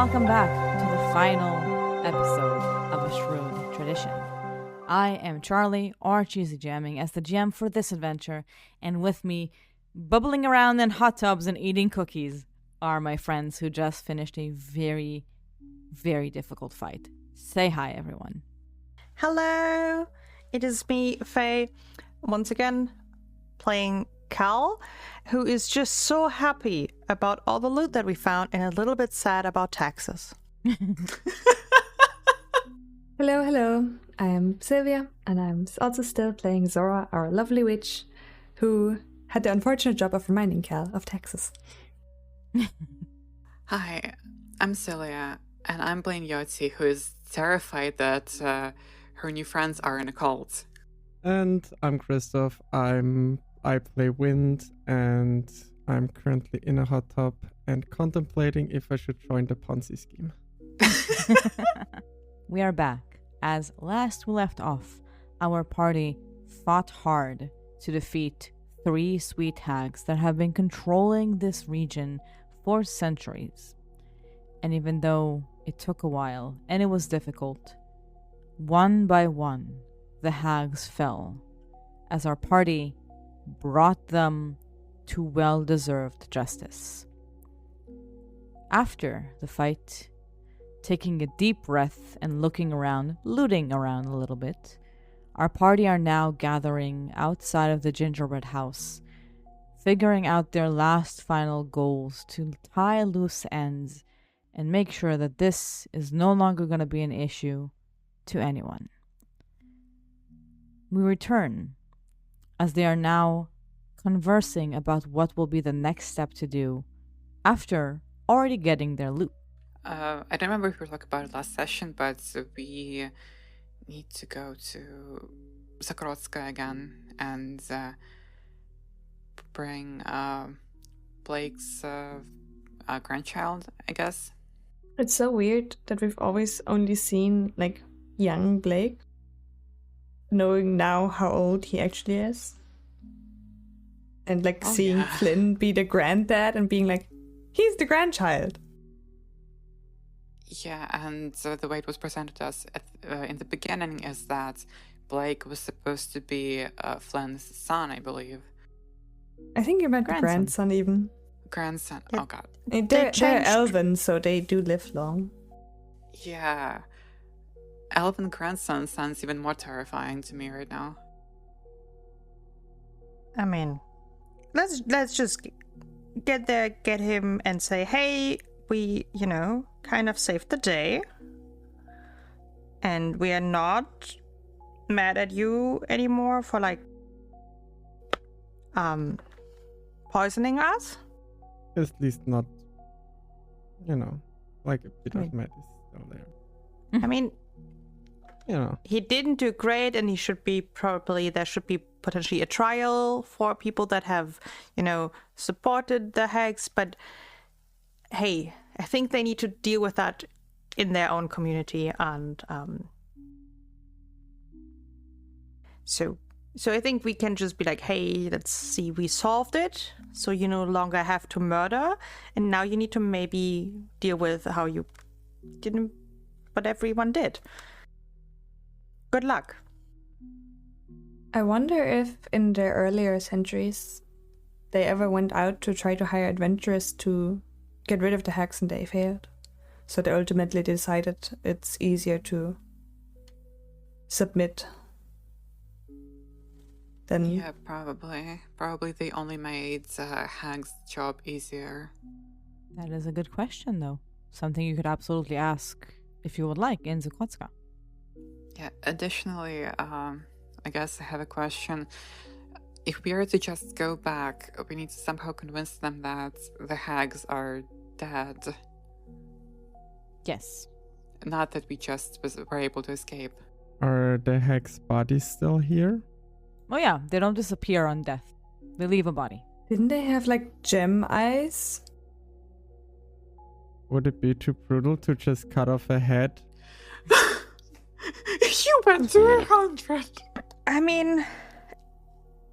welcome back to the final episode of A Shrewd Tradition. I am Charlie, or CheesyGMing, as the GM for this adventure, and with me, bubbling around in hot tubs and eating cookies, are my friends who just finished a very, very difficult fight. Say hi, everyone. Hello, it is me, Faye, once again, playing Cal, who is just so happy about all the loot that we found and a little bit sad about taxes. Hello. I am Sylvia, and I'm also still playing Zora, our lovely witch, who had the unfortunate job of reminding Cal of taxes. Hi, I'm Cylia, and I'm playing Yotzi, who is terrified that her new friends are in a cult. And I'm Christoph. I play Wind, and I'm currently in a hot tub and contemplating if I should join the Ponzi scheme. We are back. As last we left off, our party fought hard to defeat 3 sweet hags that have been controlling this region for centuries. And even though it took a while and it was difficult, one by one the hags fell, as our party brought them to well-deserved justice. After the fight, taking a deep breath and looking around, looting around a little bit, our party are now gathering outside of the gingerbread house, figuring out their last final goals to tie loose ends and make sure that this is no longer going to be an issue to anyone. We return as they are now conversing about what will be the next step to do after already getting their loot. I don't remember if we were talking about it last session, but we need to go to Zekrotska again and bring Blake's grandchild, I guess. It's so weird that we've always only seen, young Blake, knowing now how old he actually is. And, seeing Flynn be the granddad and being like, he's the grandchild. Yeah, and the way it was presented to us in the beginning is that Blake was supposed to be Flynn's son, I believe. I think you meant grandson even. Grandson, Yeah. oh god. They're elven, so they do live long. Yeah. Elven grandson sounds even more terrifying to me right now. I mean, let's just get there, get him, and say, hey, we, kind of saved the day. And we are not mad at you anymore for, poisoning us. At least not, a bit of mad is still there. I mean, You he didn't do great, and there should be potentially a trial for people that have, supported the hags. But hey, I think they need to deal with that in their own community, and so I think we can just be like, hey, let's see, we solved it, so you no longer have to murder, and now you need to maybe deal with how you didn't, but everyone did. Good luck. I wonder if in the earlier centuries they ever went out to try to hire adventurers to get rid of the hags and they failed. So they ultimately decided it's easier to submit than... Yeah, probably. Probably they only made Hag's job easier. That is a good question, though. Something you could absolutely ask, if you would like, in Zekrotska. Yeah, additionally, I guess I have a question. If we are to just go back, we need to somehow convince them that the hags are dead. Yes. Not that we just were able to escape. Are the hag's bodies still here? Oh yeah, they don't disappear on death. They leave a body. Didn't they have gem eyes? Would it be too brutal to just cut off a head? You went to 100! I mean,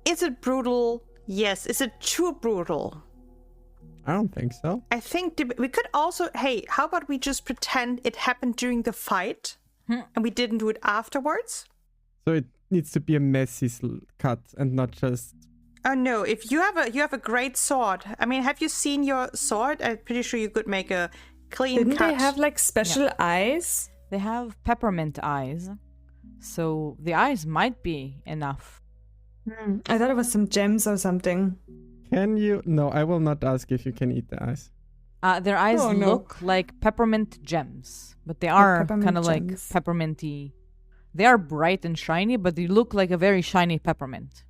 is it brutal? Yes. Is it too brutal? I don't think so. I think we could also, hey, how about we just pretend it happened during the fight and we didn't do it afterwards? So it needs to be a messy cut and not just... Oh no, if you have a great sword. I mean, have you seen your sword? I'm pretty sure you could make a clean Didn't cut. they have like special eyes? They have peppermint eyes. So the eyes might be enough. I thought it was some gems or something. Can you... No, I will not ask if you can eat the eyes. Their eyes Oh, no. look like peppermint gems, but they are peppermint kind of like gems. pepperminty. They are bright and shiny, but they look like a very shiny peppermint.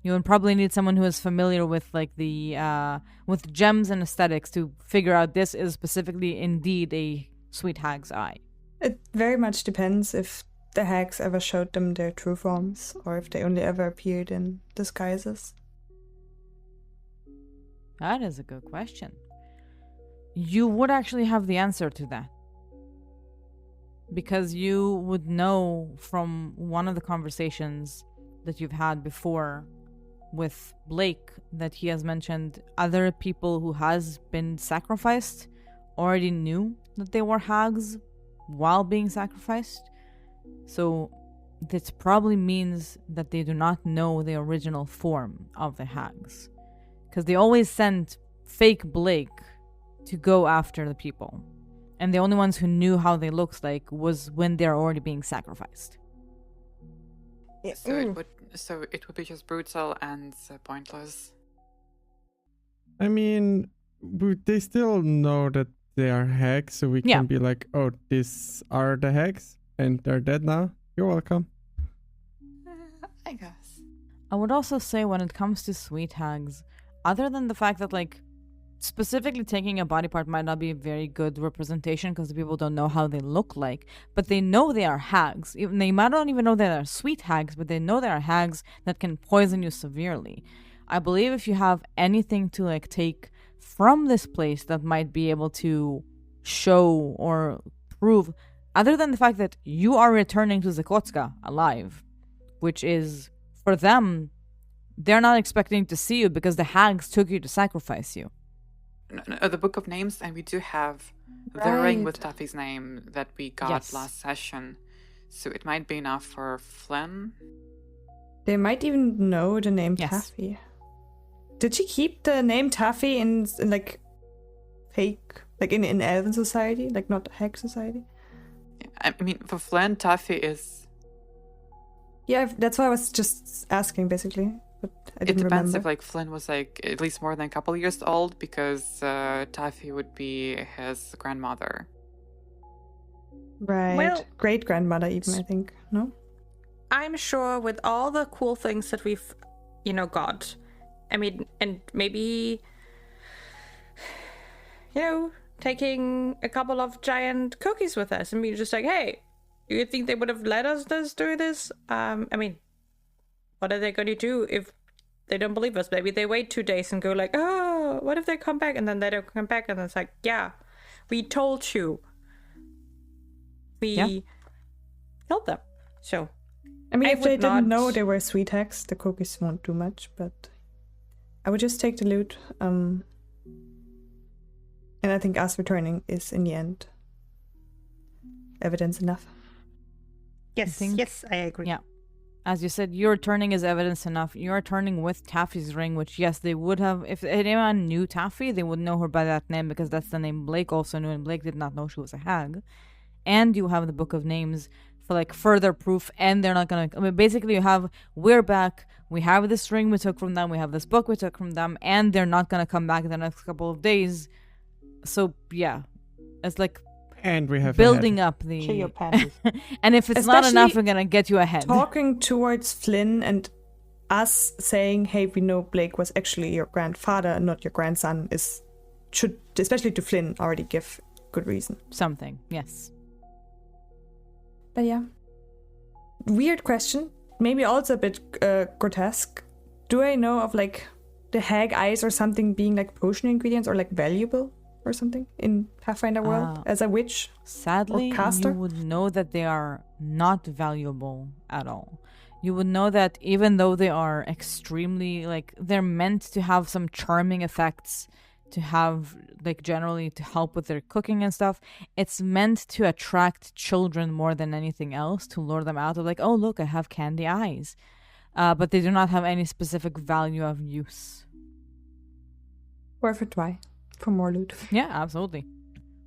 You would probably need someone who is familiar with like the with gems and aesthetics to figure out this is specifically indeed a sweet hag's eye. It very much depends if the hags ever showed them their true forms or if they only ever appeared in disguises. That is a good question. You would actually have the answer to that. Because you would know from one of the conversations that you've had before with Blake that he has mentioned other people who has been sacrificed already knew that they were hags while being sacrificed. So this probably means that they do not know the original form of the hags. Because they always sent fake Blake to go after the people. And the only ones who knew how they looked like was when they're already being sacrificed. So it would be just brutal and pointless. I mean, they still know that they are hags, so we can be like, oh, these are the hags, and they're dead now. You're welcome. I guess. I would also say when it comes to sweet hags, other than the fact that, like, specifically taking a body part might not be a very good representation because the people don't know how they look like, but they know they are hags. Even they might not even know they are sweet hags, but they know they are hags that can poison you severely. I believe if you have anything to like take from this place that might be able to show or prove, other than the fact that you are returning to Zekrotska alive, which is for them, they're not expecting to see you because the hags took you to sacrifice you. No, the Book of Names, and we do have the ring with Taffy's name that we got last session. So it might be enough for Flynn. They might even know the name Taffy. Did she keep the name Taffy in like fake, like in Elven society, like not hag society? I mean, for Flynn, Taffy is... Yeah, that's why I was just asking, basically. But I didn't It depends remember. if like Flynn was like at least more than a couple years old, because Taffy would be his grandmother. Right. Well, great grandmother even, I think. No? I'm sure with all the cool things that we've, got, I mean, and maybe, taking a couple of giant cookies with us and be just like, hey, you think they would have let us do this? I mean, what are they going to do if they don't believe us? Maybe they wait 2 days and go like, oh, what if they come back? And then they don't come back. And it's like, yeah, we told you. We killed them. So, I mean, if they would didn't know not- they were sweet hags, the cookies won't do much, but I would just take the loot. And I think us returning is, in the end, evidence enough. Yes, I agree. Yeah. As you said, your turning is evidence enough. You're turning with Taffy's ring, which, yes, they would have. If anyone knew Taffy, they would know her by that name because that's the name Blake also knew, and Blake did not know she was a hag. And you have the Book of Names for, like, further proof, and they're not going to... I mean, basically, you have, we're back, we have this ring we took from them, we have this book we took from them, and they're not going to come back in the next couple of days. So, yeah. It's like... And we have building up the... Chill your panties. And if it's not enough, we're going to get you ahead. Talking towards Flynn and us saying, hey, we know Blake was actually your grandfather and not your grandson should, especially to Flynn, already give good reason. Something, yes. But yeah. Weird question. Maybe also a bit grotesque. Do I know of like the hag eyes or something being like potion ingredients or like valuable or something in Pathfinder world as a witch? Sadly, or caster? you would know that they are not valuable at all. you would know that even though they are extremely, like, they're meant to have some charming effects, to have, like, generally to help with their cooking and stuff, it's meant to attract children more than anything else, to lure them out of, like, oh, look, I have candy eyes. But they do not have any specific value of use. Worth a try for more loot. Yeah, absolutely.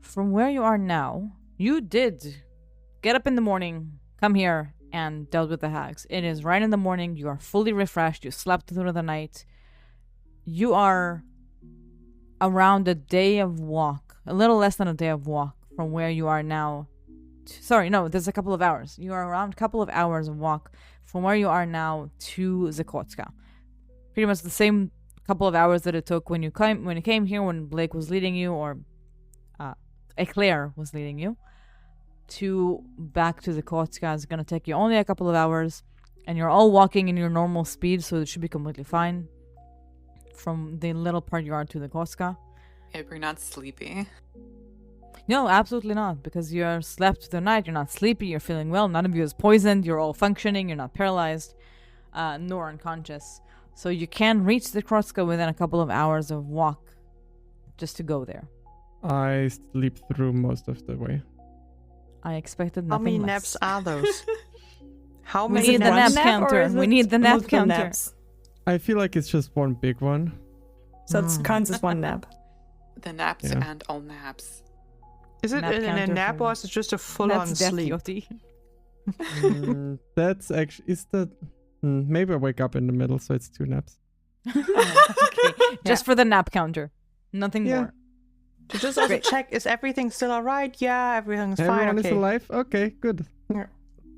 From where you are now, you did get up in the morning, come here, and dealt with the hags. It is right in the morning. You are fully refreshed. You slept through the night. You are around a day of walk, a little less than a day of walk from where you are now. Sorry, no, there's a couple of hours. You are around a couple of hours of walk from where you are now to Zekrotska. Pretty much the same couple of hours that it took when you came here, when Blake was leading you, or Eclair was leading you, to back to Zekrotska is going to take you only a couple of hours, and you're all walking in your normal speed, so it should be completely fine from the little part you are to Zekrotska. Yeah, we're not sleepy. No, absolutely not, because you're slept through the night, you're not sleepy, you're feeling well, none of you is poisoned, you're all functioning, you're not paralyzed, nor unconscious. So you can reach Zekrotska within a couple of hours of walk, just to go there. I sleep through most of the way. I expected How nothing many less. naps are those? How We many need the nap naps? counter. We need the nap multiple counter. naps? I feel like it's just one big one. So it counts as one nap. The naps Yeah. and all naps. Is it Nap in a counter nap for- or is it just a full-on That's death, sleep? Yoti. That's actually maybe I wake up in the middle, so it's 2 naps. Okay, just for the nap counter, nothing Yeah. more. To just also check, is everything still alright? Yeah, everything's fine. Everyone Okay. is alive. Okay, good. Yeah.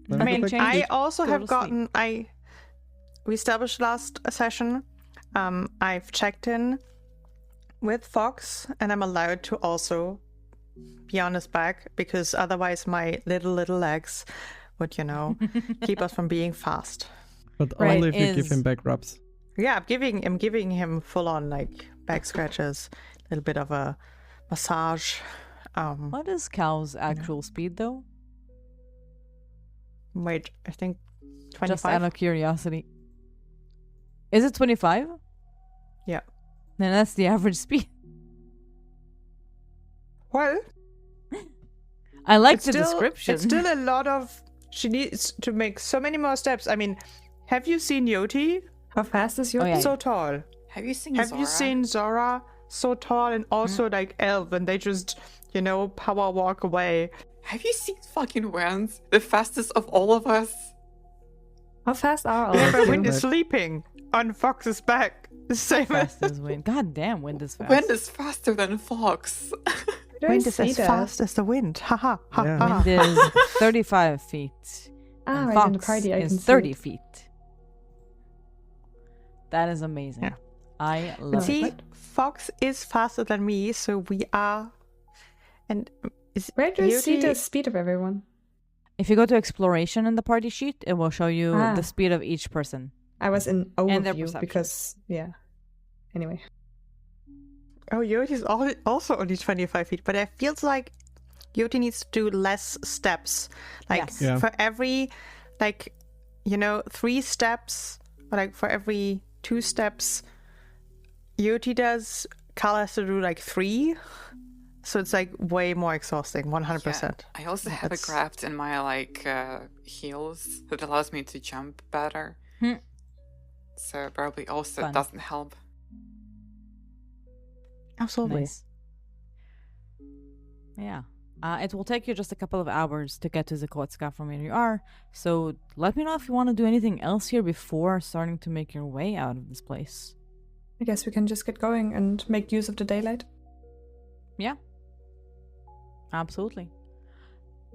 Let I me mean, go back to I sleep. also Go have to sleep. gotten. We established last session. I've checked in with Fox, and I'm allowed to also be on his back because otherwise my little legs would, keep us from being fast. But Right, only if you give is- him back rubs. Yeah, I'm giving him full on like back scratches, a little bit of a massage. What is Cal's actual speed, though? Wait, I think Just out 25. of curiosity. Is it 25? Yeah. Then that's the average speed. Well, I like it's the still, description. It's still a lot of. She needs to make so many more steps. I mean, have you seen Yoti? How fast is your Oh, yeah. So tall. Have you seen Have Zora? you seen Zora? So tall and also like elf, and they just, power walk away. Have you seen fucking Wind? The fastest of all of us? How fast are all Yeah, of but you? Wind is sleeping on Fox's back. The same as Fast as wind. God damn, wind is fast. Wind is faster than Fox. Did I Wind is see as that? fast as the wind. Ha ha ha Yeah. ha. Wind is 35 feet. Ah, and right, Fox in the party I is can see 30 it. feet. That is amazing. Yeah. I love See, it. Fox is faster than me, so we are. And is Where do you see Yoti- the speed of everyone? If you go to exploration in the party sheet, it will show you Ah. the speed of each person. I was in And their overview perception. because, yeah. Anyway. Oh, Yoti's also only 25 feet, but it feels like Yoti needs to do less steps. Like, Yes. Yeah. for every, 3 steps, or like for every 2 steps, Yoti does, Carl has to do like 3. So it's like way more exhausting, 100%. I also have That's- a graft in my heels that allows me to jump better. Hmm. So probably also Fun. doesn't help. Absolutely. Nice. Yeah. It will take you just a couple of hours to get to Zekrotska from where you are. So let me know if you want to do anything else here before starting to make your way out of this place. I guess we can just get going and make use of the daylight. Yeah. Absolutely.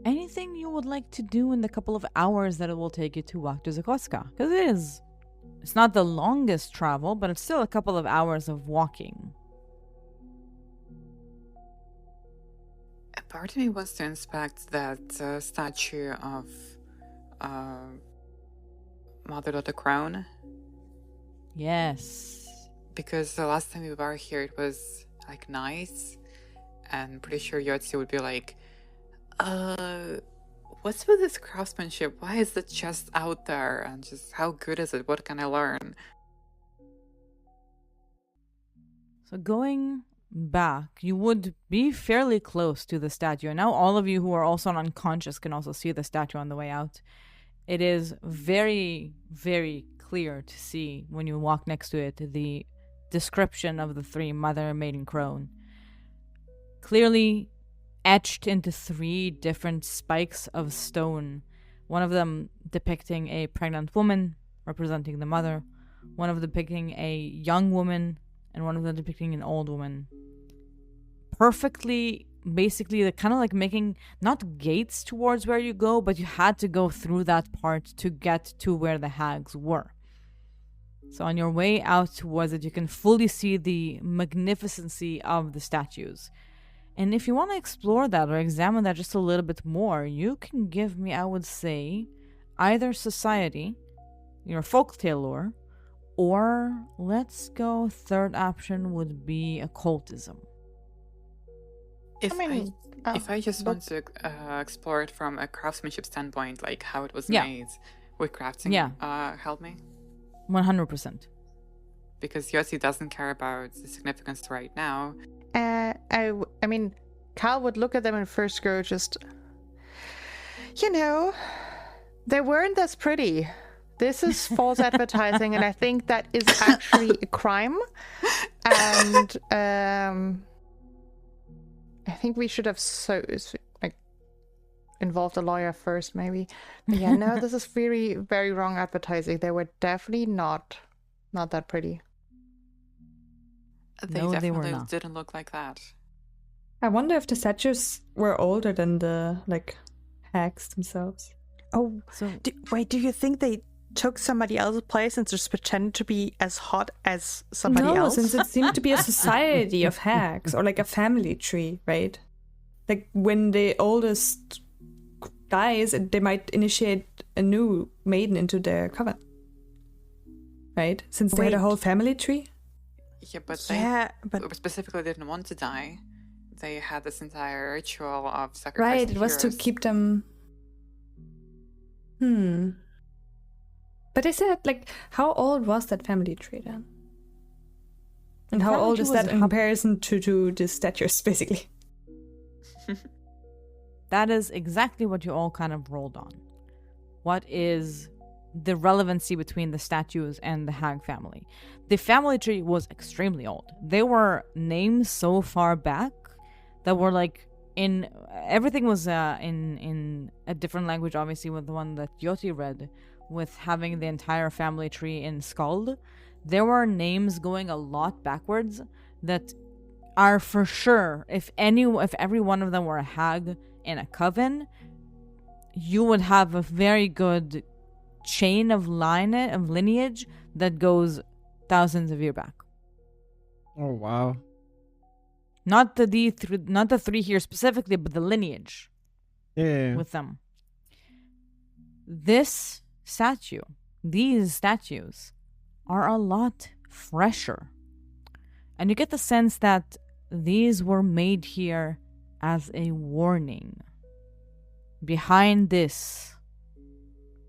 Anything you would like to do in the couple of hours that it will take you to walk to Zekrotska? Because it's not the longest travel, but it's still a couple of hours of walking. A part of me wants to inspect that statue of Mother of the Crown. Yes. Because the last time we were here, it was nice. And pretty sure Yotzi would be like, what What's with this craftsmanship? Why is it just out there? And just how good is it? What can I learn? So going back, you would be fairly close to the statue. And now all of you who are also unconscious can also see the statue on the way out. It is very, very clear to see when you walk next to it the description of the three mother, maiden, crone. Clearly etched into 3 different spikes of stone. One of them depicting a pregnant woman representing the mother. One of them depicting a young woman. And one of them depicting an old woman. Perfectly, basically, the kind of like making not gates towards where you go, but you had to go through that part to get to where the hags were. So on your way out towards it, you can fully see the magnificency of the statues. And if you want to explore that or examine that just a little bit more, you can give me, I would say, either society, your folktale lore, or let's go, third option would be occultism. If I just want to explore it from a craftsmanship standpoint, like how it was made, would crafting help me? 100%. Because Yossi doesn't care about the significance right now. I mean, Cal would look at them and first go just, they weren't as pretty. This is false advertising, and I think that is actually a crime. And I think we should have involved a lawyer first, maybe. But yeah, no, this is very, very wrong advertising. They were definitely not that pretty. They definitely didn't look like that. I wonder if the statues were older than the hags themselves. Oh, so do you think they took somebody else's place and just pretended to be as hot as somebody else? No, since it seemed to be a society of hags or like a family tree, right? Like when the oldest dies, they might initiate a new maiden into their coven, right? Since they had a whole family tree. Yeah, but they specifically didn't want to die. They had this entire ritual of sacrifice. Right, it was to keep them. But they said, how old was that family tree then? And how old is that in comparison to the statues, basically? That is exactly what you all kind of rolled on. What is the relevancy between the statues and the hag family? The family tree was extremely old. There were names so far back that were everything was in a different language, obviously, with the one that Yoti read, with having the entire family tree in Skald. There were names going a lot backwards that are for sure, if every one of them were a hag in a coven, you would have a very good chain of lineage that goes thousands of years back. Oh wow. Not the 3 here specifically, but the lineage. Yeah. With them. These statues are a lot fresher. And you get the sense that these were made here as a warning. Behind this,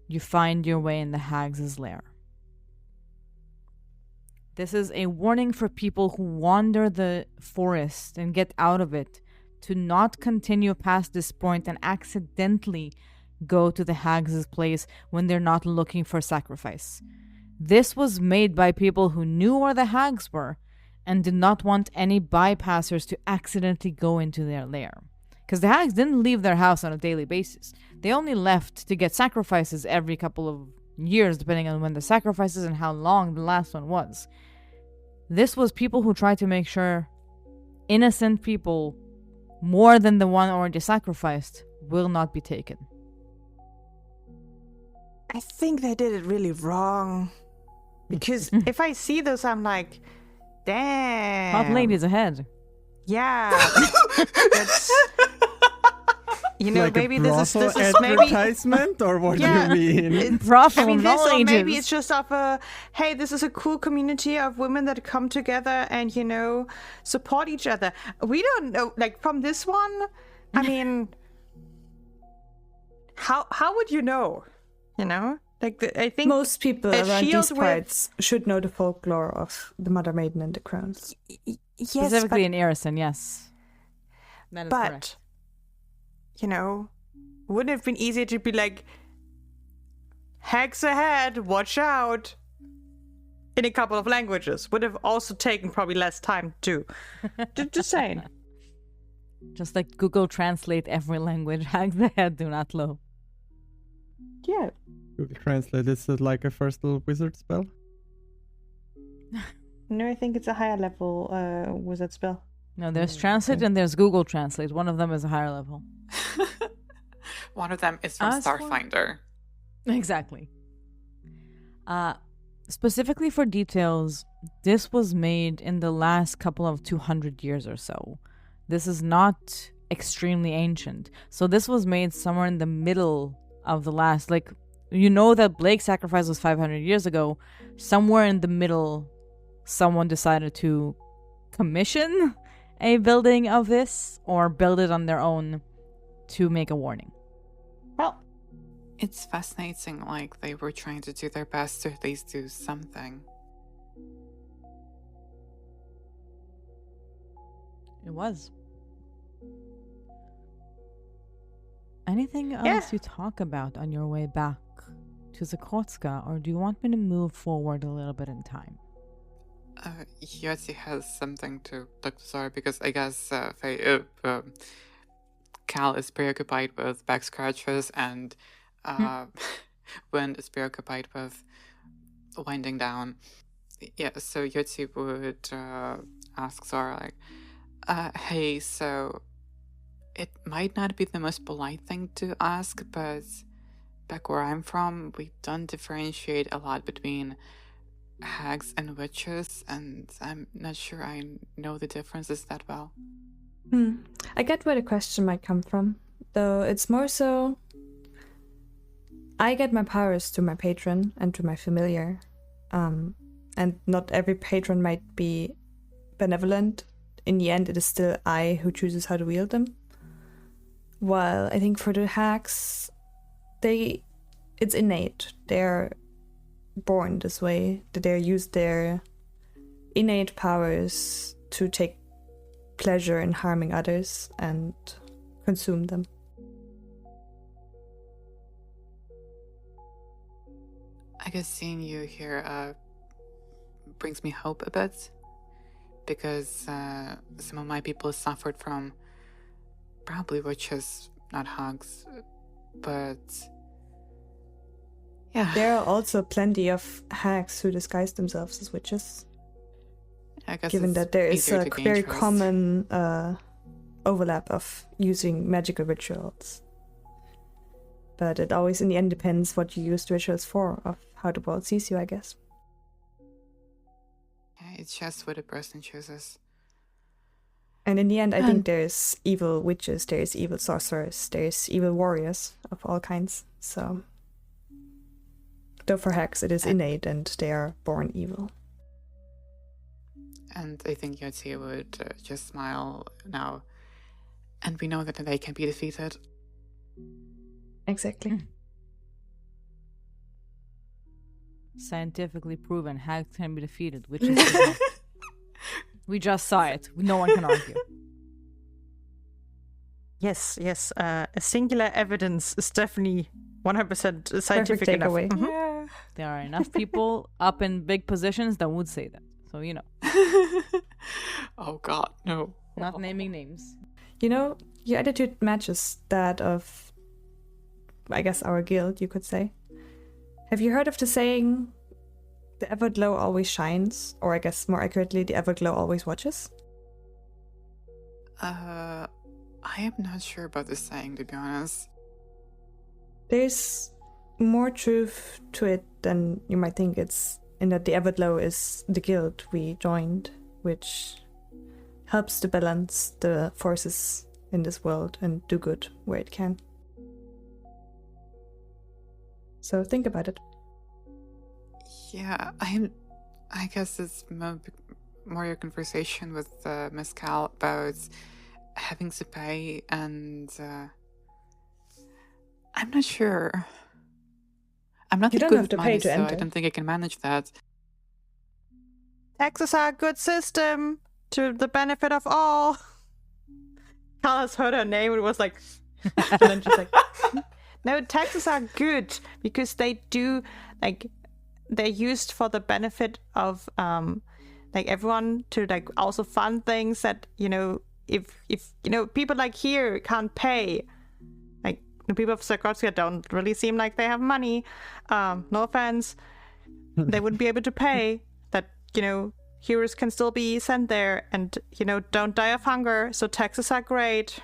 you find your way in the hag's lair. This is a warning for people who wander the forest and get out of it to not continue past this point and accidentally go to the hag's place when they're not looking for sacrifice. This was made by people who knew where the hags were and did not want any bypassers to accidentally go into their lair. Because the hags didn't leave their house on a daily basis. They only left to get sacrifices every couple of years, depending on when the sacrifices and how long the last one was. This was people who tried to make sure innocent people, more than the one already sacrificed, will not be taken. I think they did it really wrong. Because if I see those, I'm like, damn. Hot ladies ahead. Yeah. That's... maybe this is advertisement, or what do you mean? Maybe it's just hey, this is a cool community of women that come together and support each other. We don't know, from this one. I mean, how would you know? You know? Like, I think most people around these with... parts should know the folklore of the Mother Maiden and the Crones. Yes, specifically in Erison, yes. That is correct. You know, wouldn't it have been easier to be like, hags ahead, watch out, in a couple of languages? Would have also taken probably less time too. Just saying. Just like Google Translate every language, hags ahead, do not low. Yeah. Google Translate, is it like a first level wizard spell? No, I think it's a higher level wizard spell. No, there's Translate and there's Google Translate. One of them is a higher level. One of them is from Starfinder. Exactly. Specifically for details, this was made in the last couple of 200 years or so. This is not extremely ancient. So this was made somewhere in the middle of the last, like, you know that Blake's sacrifice was 500 years ago. Somewhere in the middle, someone decided to commission a building of this or build it on their own to make a warning. Well, it's fascinating, like they were trying to do their best to at least do something. It was. Anything else you talk about on your way back to Zekrotska, or do you want me to move forward a little bit in time? Yotzi has something to talk to Zara because I guess Cal is preoccupied with back scratches and Wind is preoccupied with winding down. Yeah, so Yotzi would ask Zara, like, hey, so it might not be the most polite thing to ask, but back where I'm from, we don't differentiate a lot between hags and witches, and I'm not sure I know the differences that well. I get where the question might come from, though it's more so I get my powers to my patron and to my familiar, and not every patron might be benevolent. In the end, it is still I who chooses how to wield them. While I think for the hags, it's innate. They're born this way, that they use their innate powers to take pleasure in harming others and consume them. I guess seeing you here brings me hope a bit, because some of my people suffered from probably witches, not hags, but yeah. There are also plenty of hags who disguise themselves as witches. I guess given that there is a very common overlap of using magical rituals. But it always in the end depends what you use the rituals for, of how the world sees you, I guess. Yeah, it's just what a person chooses. And in the end, I think there's evil witches, there's evil sorcerers, there's evil warriors of all kinds. So, though for hags it is innate and they are born evil. And I think Yotzi would just smile now. And we know that they can be defeated. Exactly. Scientifically proven, hags can be defeated, which is we just saw it. No one can argue. Yes. Singular evidence is definitely 100% scientific enough. Mm-hmm. Yeah. There are enough people up in big positions that would say that. So, you know. Oh, God, no. Not naming names. You know, your attitude matches that of, I guess, our guild, you could say. Have you heard of the saying, the Everglow always shines? Or I guess more accurately, the Everglow always watches? I am not sure about this saying, to be honest. There's more truth to it than you might think. It's in that the Everglow is the guild we joined, which helps to balance the forces in this world and do good where it can. So think about it. Yeah, I guess it's more your conversation with Miss Cal about having to pay, and I'm not sure. I'm not You don't good have with to money, pay to so I enter. don't think I can manage that. Taxes are a good system to the benefit of all. Carlos heard her name and was like, and then she's like, no, taxes are good because they do, like, they're used for the benefit of, like, everyone to, like, also fund things that, you know, if you know, people like here can't pay. Like, the people of Zekrotska don't really seem like they have money. No offense. They wouldn't be able to pay. That, you know, heroes can still be sent there and, you know, don't die of hunger. So taxes are great.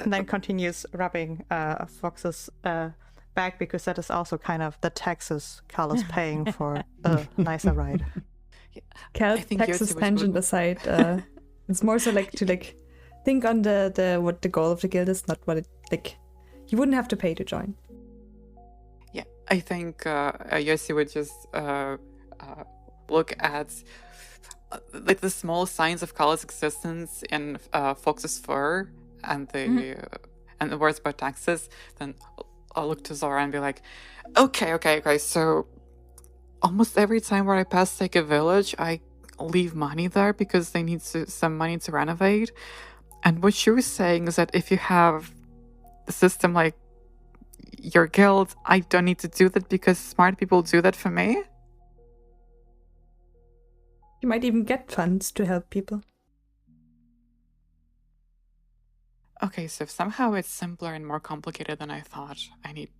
And then continues rubbing Fox's back because that is also kind of the taxes Carl is paying for a nicer ride. Cal, I think taxes Yossi tangent aside, it's more so like to like think on the what the goal of the guild is, not what it like. You wouldn't have to pay to join. Yeah, I think Yossi would just look at like the small signs of Kala's existence in Fox's fur and the and the words about taxes. Then I'll look to Zora and be like, okay. So almost every time where I pass like a village, I leave money there because they need some money to renovate. And what she was saying is that if you have a system like your guild, I don't need to do that because smart people do that for me. You might even get funds to help people. Okay, so somehow it's simpler and more complicated than I thought. I need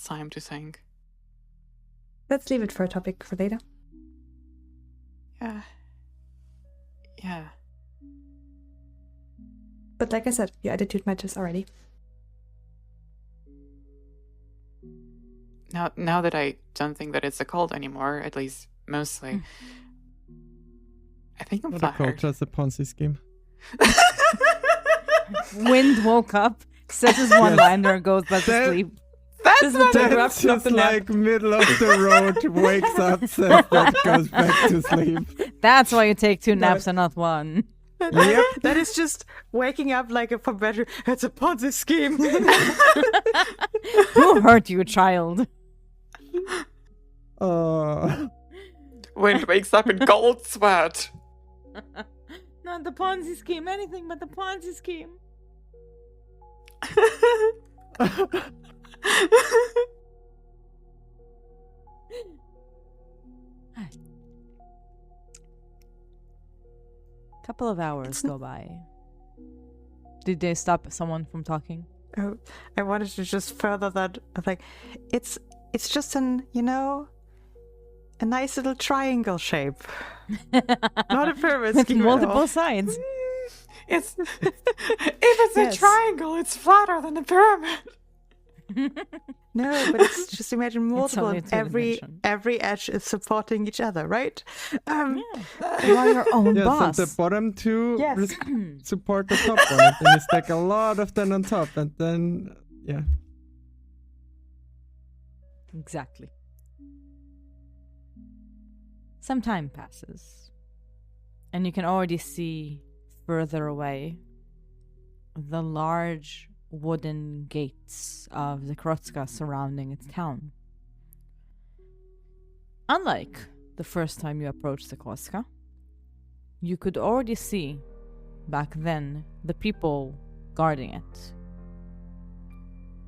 time to think. Let's leave it for a topic for later. Yeah. But like I said, your attitude matches already. Now that I don't think that it's a cult anymore, at least mostly, I think I'm Not a cult, flattered. just a Ponzi scheme. Wind woke up, says his one-liner, and goes back to sleep. That's what That's just like middle of the road, wakes up, says that, goes back to sleep. That's why you take 2 naps and not 1. Yep. That is just waking up like a bedroom. It's a Ponzi scheme. Who hurt you, child? Wind wakes up in cold sweat. Not the Ponzi scheme, anything but the Ponzi scheme. Couple of hours go by. Did they stop someone from talking? Oh, I wanted to just further that, like, it's just an, you know, a nice little triangle shape. Not a pyramid With scheme at all. multiple sides. If it's Yes. a triangle, it's flatter than a pyramid. No, but it's just imagine multiple. only And 2 every dimension. edge is supporting each other, right? You are your own Yes, boss. and the bottom two Yes. support the top one. And then you stack a lot of them on top, and then yeah. Exactly. Some time passes, and you can already see further away the large wooden gates of Zekrotska surrounding its town. Unlike the first time you approached Zekrotska, you could already see, back then, the people guarding it.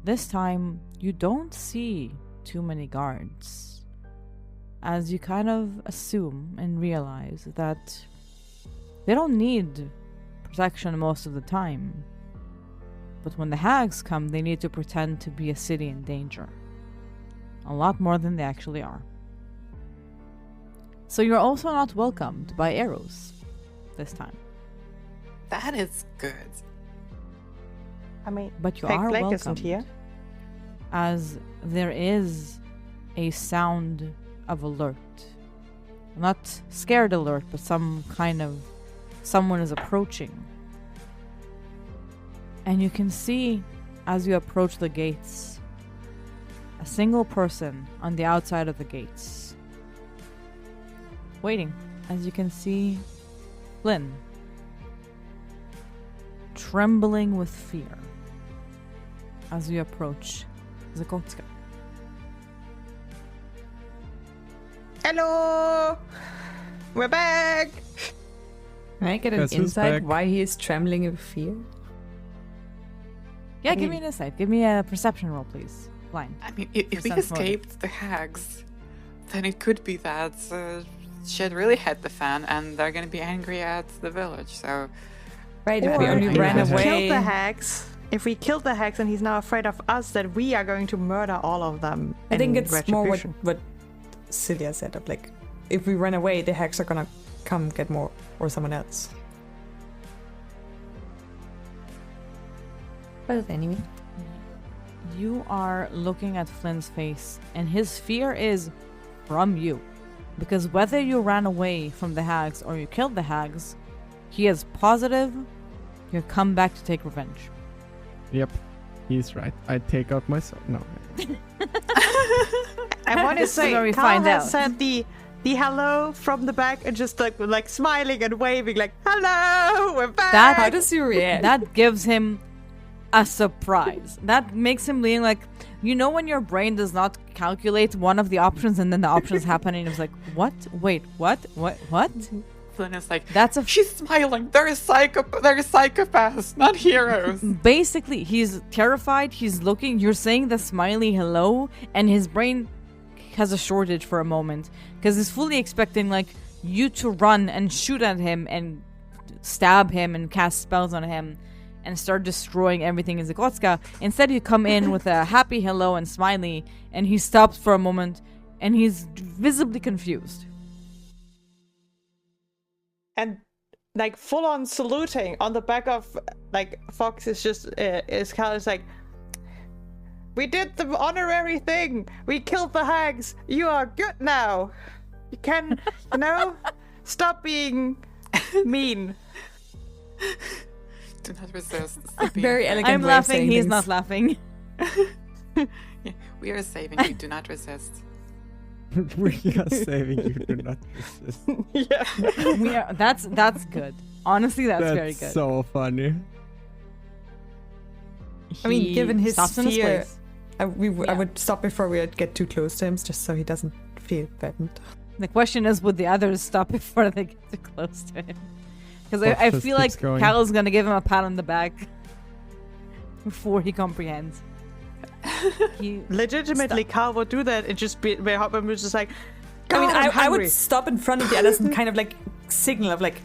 This time, you don't see too many guards, as you kind of assume and realize that they don't need protection most of the time. But when the hags come, they need to pretend to be a city in danger. A lot more than they actually are. So you're also not welcomed by arrows this time. That is good. I mean, But you Peg are Blake welcomed. isn't here. As there is a sound of alert. Not scared alert, but some kind of someone is approaching. And you can see, as you approach the gates, a single person on the outside of the gates. Waiting. As you can see, Flynn. Trembling with fear. as you approach Zekrotska. Hello! We're back! Can I get an Guess who's insight back? why he is trembling with fear? Yeah, give me an insight. Give me a perception roll, please. Blind. I mean, if we sense motive. escaped the hags, then it could be that shit really hit the fan and they're gonna be angry at the village, so... Right, if Or we only if ran we killed away. the hags. If we killed the hags and he's now afraid of us, that we are going to murder all of them. I think in it's more retribution. what Cylia said of like, if we run away, the hags are gonna come get more, or someone else. But anyway. You are looking at Flynn's face, and his fear is from you. Because whether you ran away from the hags or you killed the hags, he is positive you'll come back to take revenge. Yep, he's right. I take out my sword. No. I want to This is say, where we Carl find has out. said the hello from the back and just like smiling and waving like, hello, we're back! How does he react? That gives him a surprise. That makes him lean like, you know, when your brain does not calculate one of the options and then the options happen and it's like, what? Wait, what? What? Flynn is like, That's a she's smiling. They're psychopaths, not heroes. basically, he's terrified. He's looking. You're saying the smiley hello, and his brain has a shortage for a moment because he's fully expecting like you to run and shoot at him and stab him and cast spells on him and start destroying everything in Zekrotska. Instead, you come in with a happy hello and smiley, and he stops for a moment, and he's visibly confused. And like full on saluting on the back of like Fox is just is kind of like, we did the honorary thing. We killed the hags. You are good now. You can, you know, stop being mean. Do not resist. Stop being Very fair. elegant. I'm way of laughing. saying He's things. not laughing. Yeah, we are saving you. Do not resist. We are saving you. Do not resist. Yeah. We are. That's good. Honestly, that's very good. So funny. I mean, He given his stops in his fear, place. I Yeah. would stop before we get too close to him, just so he doesn't feel threatened. The question is, would the others stop before they get too close to him? Because Fox I just feel keeps like going. Cal's gonna give him a pat on the back before he comprehends. He, Legitimately, Carl would do that and just be where Hopper was just like, I mean, "God, I'm I hungry." would stop in front of the others and kind of like signal of like,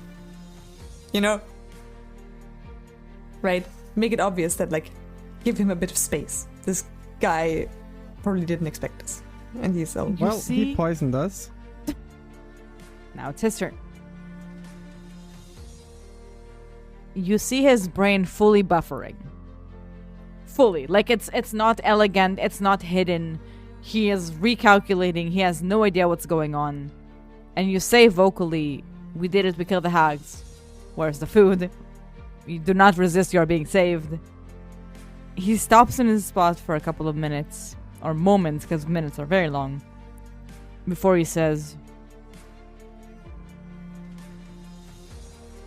you know, right? Make it obvious that like, give him a bit of space. This guy probably didn't expect this, and he's all Well, see? he poisoned us. now it's his turn. You see his brain fully buffering. Fully. Like it's not elegant, it's not hidden. He is recalculating, he has no idea what's going on. And you say vocally, we did it, we killed the hags. Where's the food? You do not resist, you are being saved. He stops in his spot for a couple of minutes, or moments, because minutes are very long, before he says,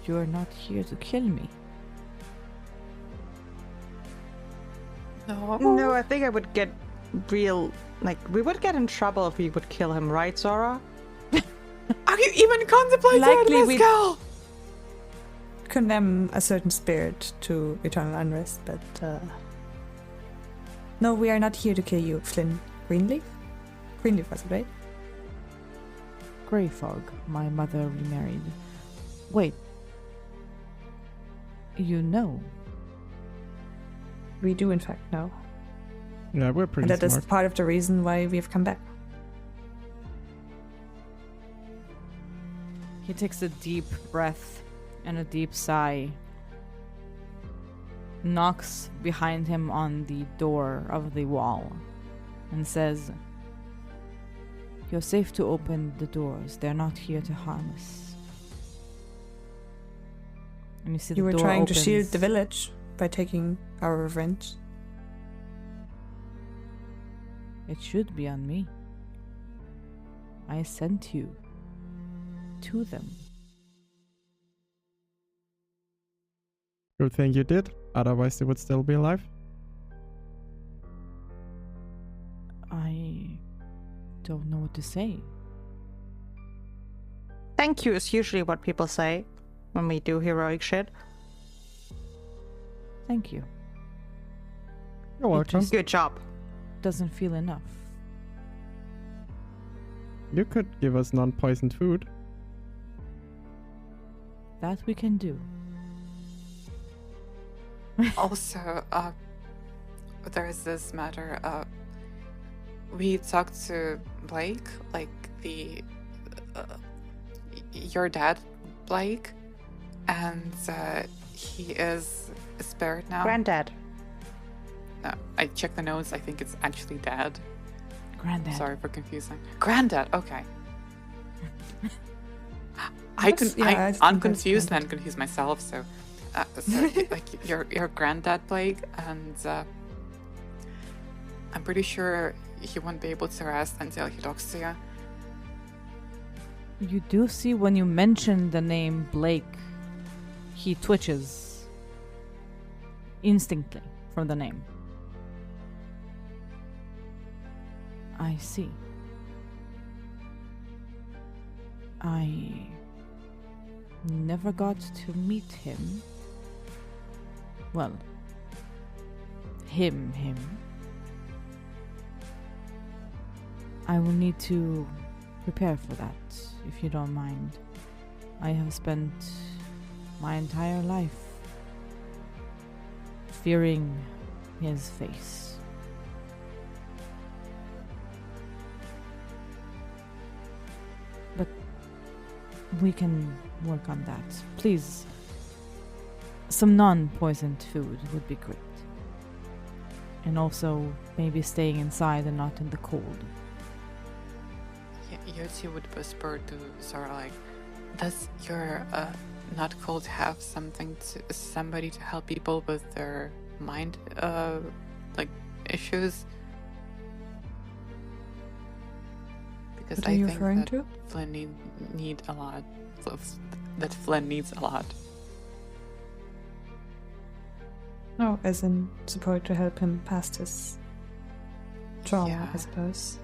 you are not here to kill me. No, I think I would get real. Like, we would get in trouble if we would kill him, right, Zora? Are you even contemplating Likely this, we'd- girl? condemn a certain spirit to eternal unrest, but no, we are not here to kill you, Flynn. Greenleaf? Greenleaf was it, right? Greyfog, my mother remarried. Wait. You know. We do in fact know. Yeah, we're pretty And that is smart. part of the reason why we have come back. He takes a deep breath and a deep sigh. Knocks behind him on the door of the wall and says, you're safe to open the doors. They're not here to harm us. And you see You the were door trying to opens. shield the village by taking our revenge. It should be on me. I sent you to them. Good thing you did. Otherwise, they would still be alive. don't know what to say. Thank you is usually what people say when we do heroic shit. Thank you. You're welcome. Good job. Doesn't feel enough. You could give us non-poisoned food. That we can do. Also, there is this matter. We talked to Blake, like your dad, Blake, and he is spared now. Granddad. No, I checked the notes. I think it's actually dad. Granddad. Sorry for confusing. Granddad. Okay. I'm confused and confuse myself. So like your granddad, Blake, and I'm pretty sure he won't be able to rest until he talks to you. You do see when you mention the name Blake, he twitches instantly from the name. I see. I never got to meet him. Well, him. I will need to prepare for that, if you don't mind. I have spent my entire life fearing his face. But we can work on that. Please, some non-poisoned food would be great. And also, maybe staying inside and not in the cold. Yoti would whisper to Zara, like, does your not cold have somebody to help people with their mind like issues? Because What are you referring to? Flynn need a lot. That Flynn needs a lot. Oh, as in support to help him past his trauma, Yeah. I suppose.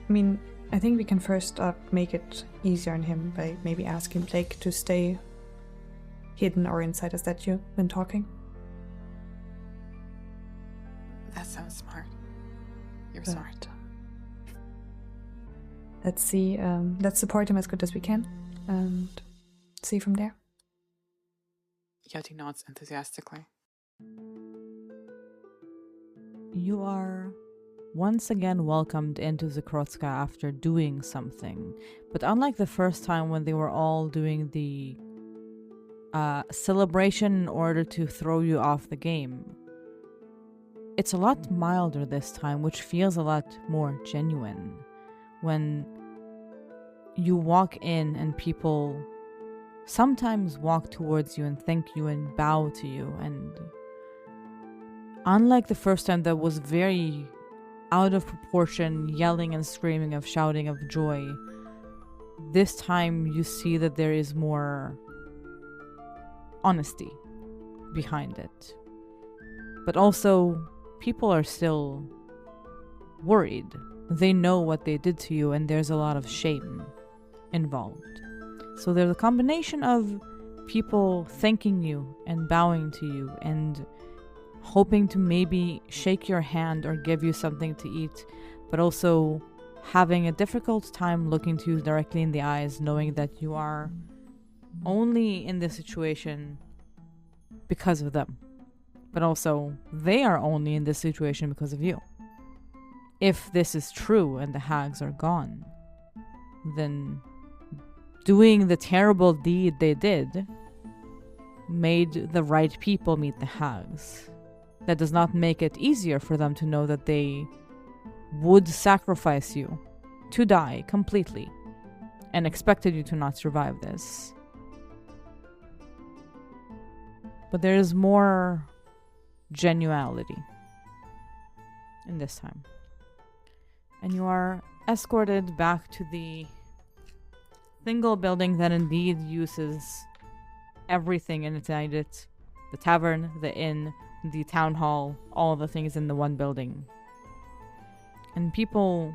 I mean, I think we can first make it easier on him by maybe asking Blake to stay hidden or inside a statue when talking. That sounds smart. You're But smart. Let's see. Let's support him as good as we can, and see from there. Yoti nods enthusiastically. You are once again welcomed into Zekrotska after doing something. But unlike the first time when they were all doing the celebration in order to throw you off the game, it's a lot milder this time, which feels a lot more genuine. When you walk in and people sometimes walk towards you and thank you and bow to you, and unlike the first time that was very out of proportion, yelling and screaming of shouting of joy, this time you see that there is more honesty behind it. But also, people are still worried. They know what they did to you, and there's a lot of shame involved. So there's a combination of people thanking you and bowing to you and hoping to maybe shake your hand or give you something to eat, but also having a difficult time looking to you directly in the eyes, knowing that you are only in this situation because of them. But also, they are only in this situation because of you. If this is true and the hags are gone, then doing the terrible deed they did made the right people meet the hags. That does not make it easier for them to know that they would sacrifice you to die completely and expected you to not survive this. But there is more genuality in this time. And you are escorted back to the single building that indeed uses everything inside it. The tavern, the inn, the town hall, all of the things in the one building. And people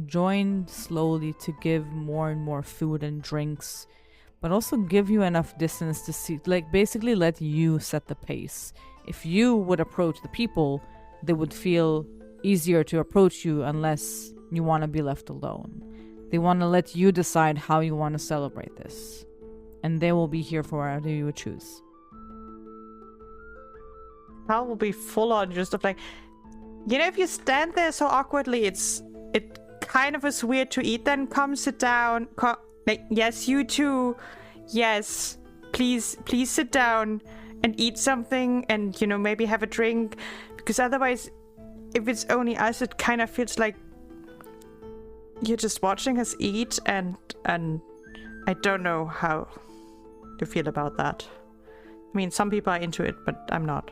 join slowly to give more and more food and drinks, but also give you enough distance to see, like basically let you set the pace. If you would approach the people, they would feel easier to approach you unless you want to be left alone. They want to let you decide how you want to celebrate this. And they will be here for whatever you would choose. Hal will be full on just of like, if you stand there so awkwardly, it kind of is weird to eat. Then come sit down. Like, yes, you too. Yes, please sit down and eat something and, maybe have a drink. Because otherwise, if it's only us, it kind of feels like you're just watching us eat, and I don't know how to feel about that. I mean, some people are into it, but I'm not.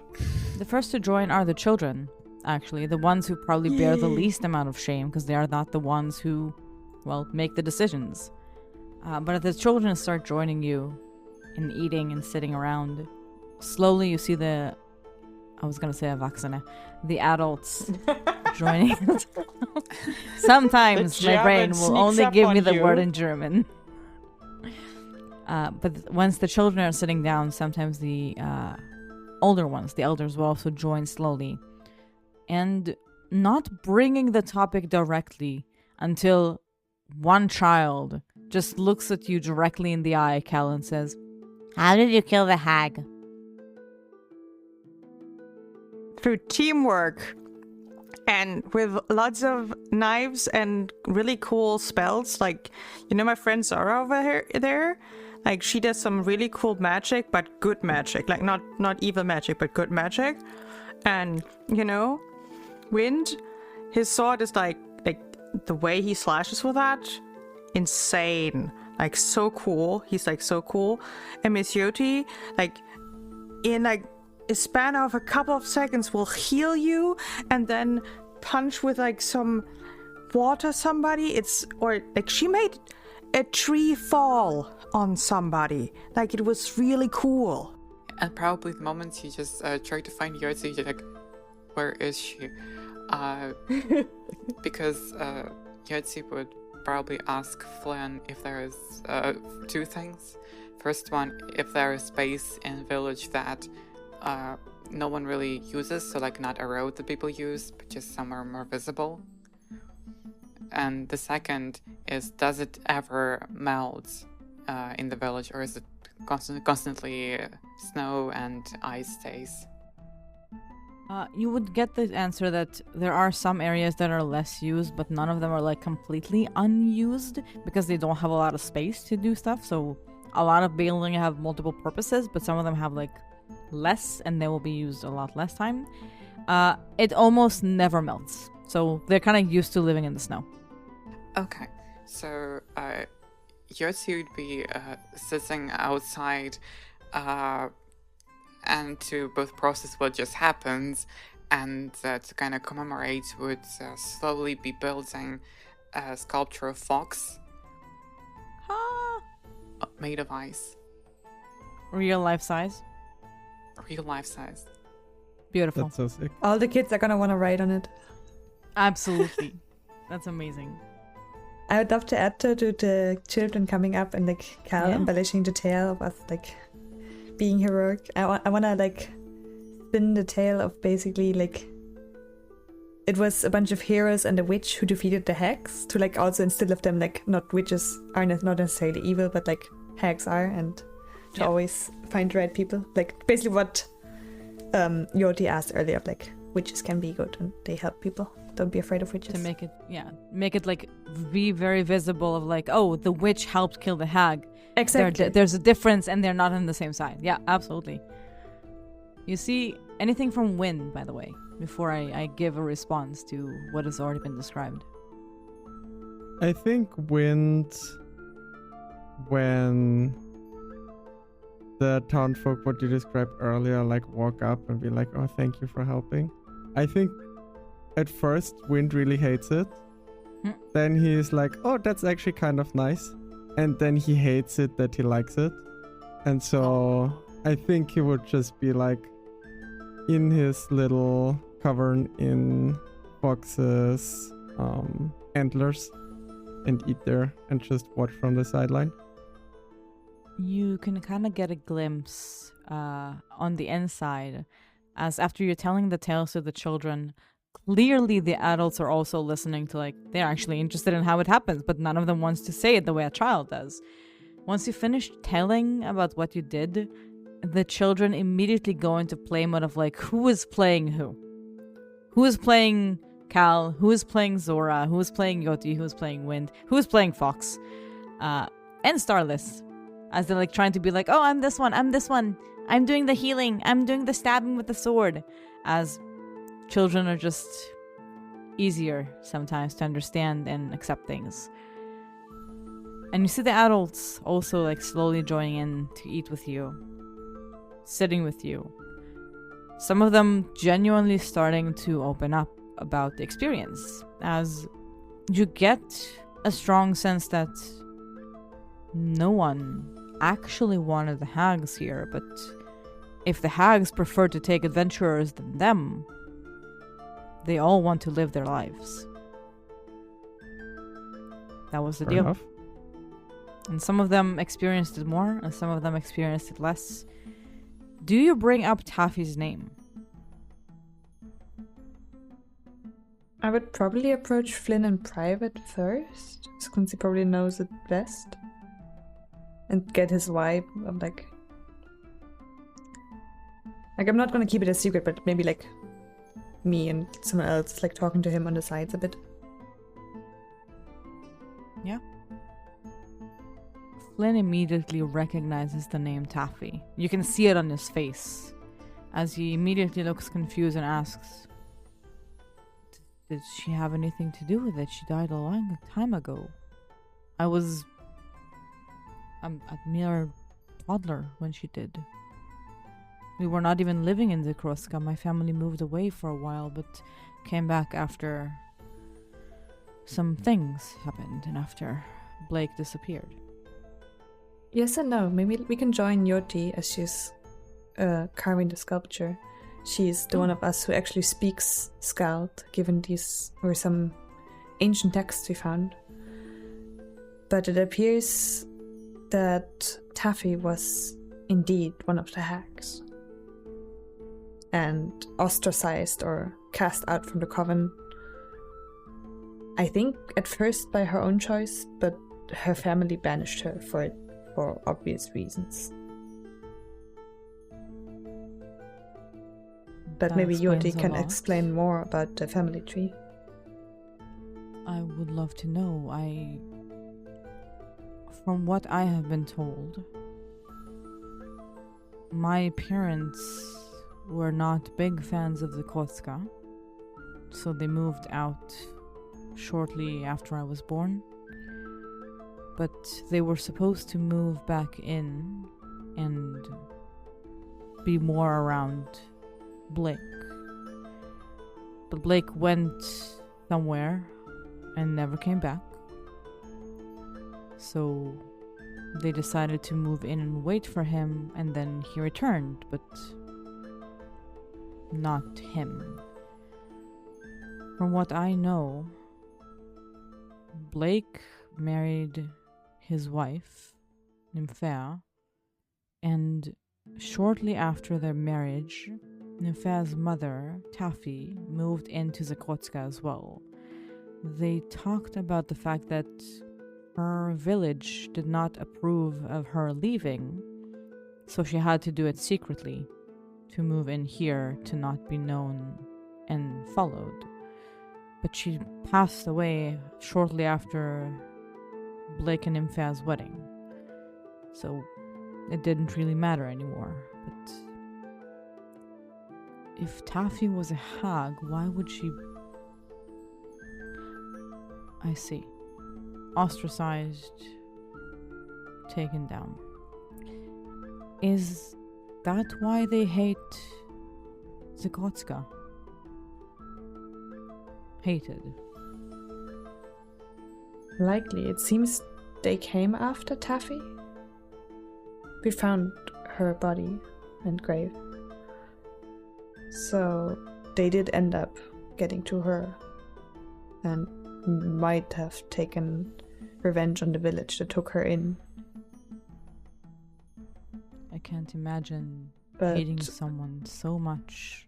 The first to join are the children, actually. The ones who probably bear the least amount of shame, because they are not the ones who, make the decisions. But as the children start joining you in eating and sitting around, slowly you see the adults joining. Sometimes my brain will only give me the word in German. But once the children are sitting down, sometimes the older ones, the elders, will also join slowly. And not bringing the topic directly until one child just looks at you directly in the eye, Cal, and says, "How did you kill the hag?" Through teamwork and with lots of knives and really cool spells. Like, my friend Zara over there, like she does some really cool magic, but good magic. Like not evil magic, but good magic. And, Wind, his sword is like the way he slashes with that, insane. Like so cool. He's like so cool. And Miss Yoti, in a span of a couple of seconds will heal you and then punch with some water somebody. She made a tree fall on somebody. It was really cool. And probably the moment you just try to find Yotzi, you're like, where is she? Because Yotzi would probably ask Flynn if there is two things. First one, if there is space in village that no one really uses, so not a road that people use, but just somewhere more visible. And the second is, does it ever melt in the village, or is it constantly snow and ice stays? You would get the answer that there are some areas that are less used, but none of them are completely unused because they don't have a lot of space to do stuff. So a lot of buildings have multiple purposes, but some of them have less, and they will be used a lot less time. It almost never melts, so they're kind of used to living in the snow. Okay, so Yotzi would be sitting outside and to both process what just happened and to kind of commemorate would slowly be building a sculpture of fox made of ice. Real life size? Real life size. Beautiful. That's so sick. All the kids are gonna want to write on it. Absolutely. That's amazing. I would love to add to the children coming up and Cal embellishing the tale of us being heroic. I want to spin the tale of basically it was a bunch of heroes and a witch who defeated the hags to also instill of them not witches are not necessarily evil, but hags are, and to always find the right people. Basically what Yoti asked earlier, witches can be good and they help people. Don't be afraid of witches. To make it be very visible of oh, the witch helped kill the hag. Exactly. There's a difference and they're not on the same side. Yeah, absolutely. You see anything from Wind, by the way, before I give a response to what has already been described? I think Wind, when the townfolk, what you described earlier, walk up and be oh, thank you for helping. I think at first Wind really hates it. Then he's oh, that's actually kind of nice. And then he hates it that he likes it. And so I think he would just be in his little cavern in foxes' antlers and eat there and just watch from the sideline. You can kind of get a glimpse on the inside as after you're telling the tales to the children, clearly the adults are also listening to, like, they're actually interested in how it happens, but none of them wants to say it the way a child does. Once you finish telling about what you did, the children immediately go into play mode of, like, who is playing who? Who is playing Cal? Who is playing Zora? Who is playing Yoti? Who is playing Wind? Who is playing Fox? And Starless. As they're, like, trying to be like, oh, I'm this one, I'm doing the healing, I'm doing the stabbing with the sword. As children are just easier sometimes to understand and accept things. And you see the adults also, like, slowly joining in to eat with you, sitting with you. Some of them genuinely starting to open up about the experience, as you get a strong sense that no one actually wanted the hags here, but if the hags prefer to take adventurers than them, they all want to live their lives. That was the Fair deal. enough. And some of them experienced it more, and some of them experienced it less. Do you bring up Taffy's name? I would probably approach Flynn in private first, since he probably knows it best. And get his vibe of, like, I'm not gonna keep it a secret, but maybe, like, me and someone else, like, talking to him on the sides a bit. Yeah. Flynn immediately recognizes the name Taffy. You can see it on his face, as he immediately looks confused and asks, did she have anything to do with it? She died a long time ago. I was a mere toddler when she did. We were not even living in Zekrotska. My family moved away for a while, but came back after some things happened and after Blake disappeared. Yes and no. Maybe we can join Yoti as she's carving the sculpture. She's the one of us who actually speaks Skald, given these or some ancient texts we found. But it appears that Taffy was indeed one of the hags, and ostracized or cast out from the coven. I think at first by her own choice, but her family banished her for it for obvious reasons. But That maybe explains Yoti a can lot. explain more about the family tree. I would love to know. From what I have been told, my parents were not big fans of Zekrotska, so they moved out shortly after I was born. But they were supposed to move back in and be more around Blake. But Blake went somewhere and never came back. So they decided to move in and wait for him, and then he returned, but not him. From what I know, Blake married his wife, Nymphea, and shortly after their marriage, Nymphea's mother, Taffy, moved into Zekrotska as well. They talked about the fact that her village did not approve of her leaving, so she had to do it secretly to move in here to not be known and followed. But she passed away shortly after Blake and Nymphea's wedding, so it didn't really matter anymore. But if Taffy was a hag, why would she... I see. Ostracized, taken down. Is that why they hate Zekrotska? Hated. Likely. It seems they came after Taffy. We found her body and grave. So they did end up getting to her and might have taken revenge on the village that took her in. I can't imagine But hating someone so much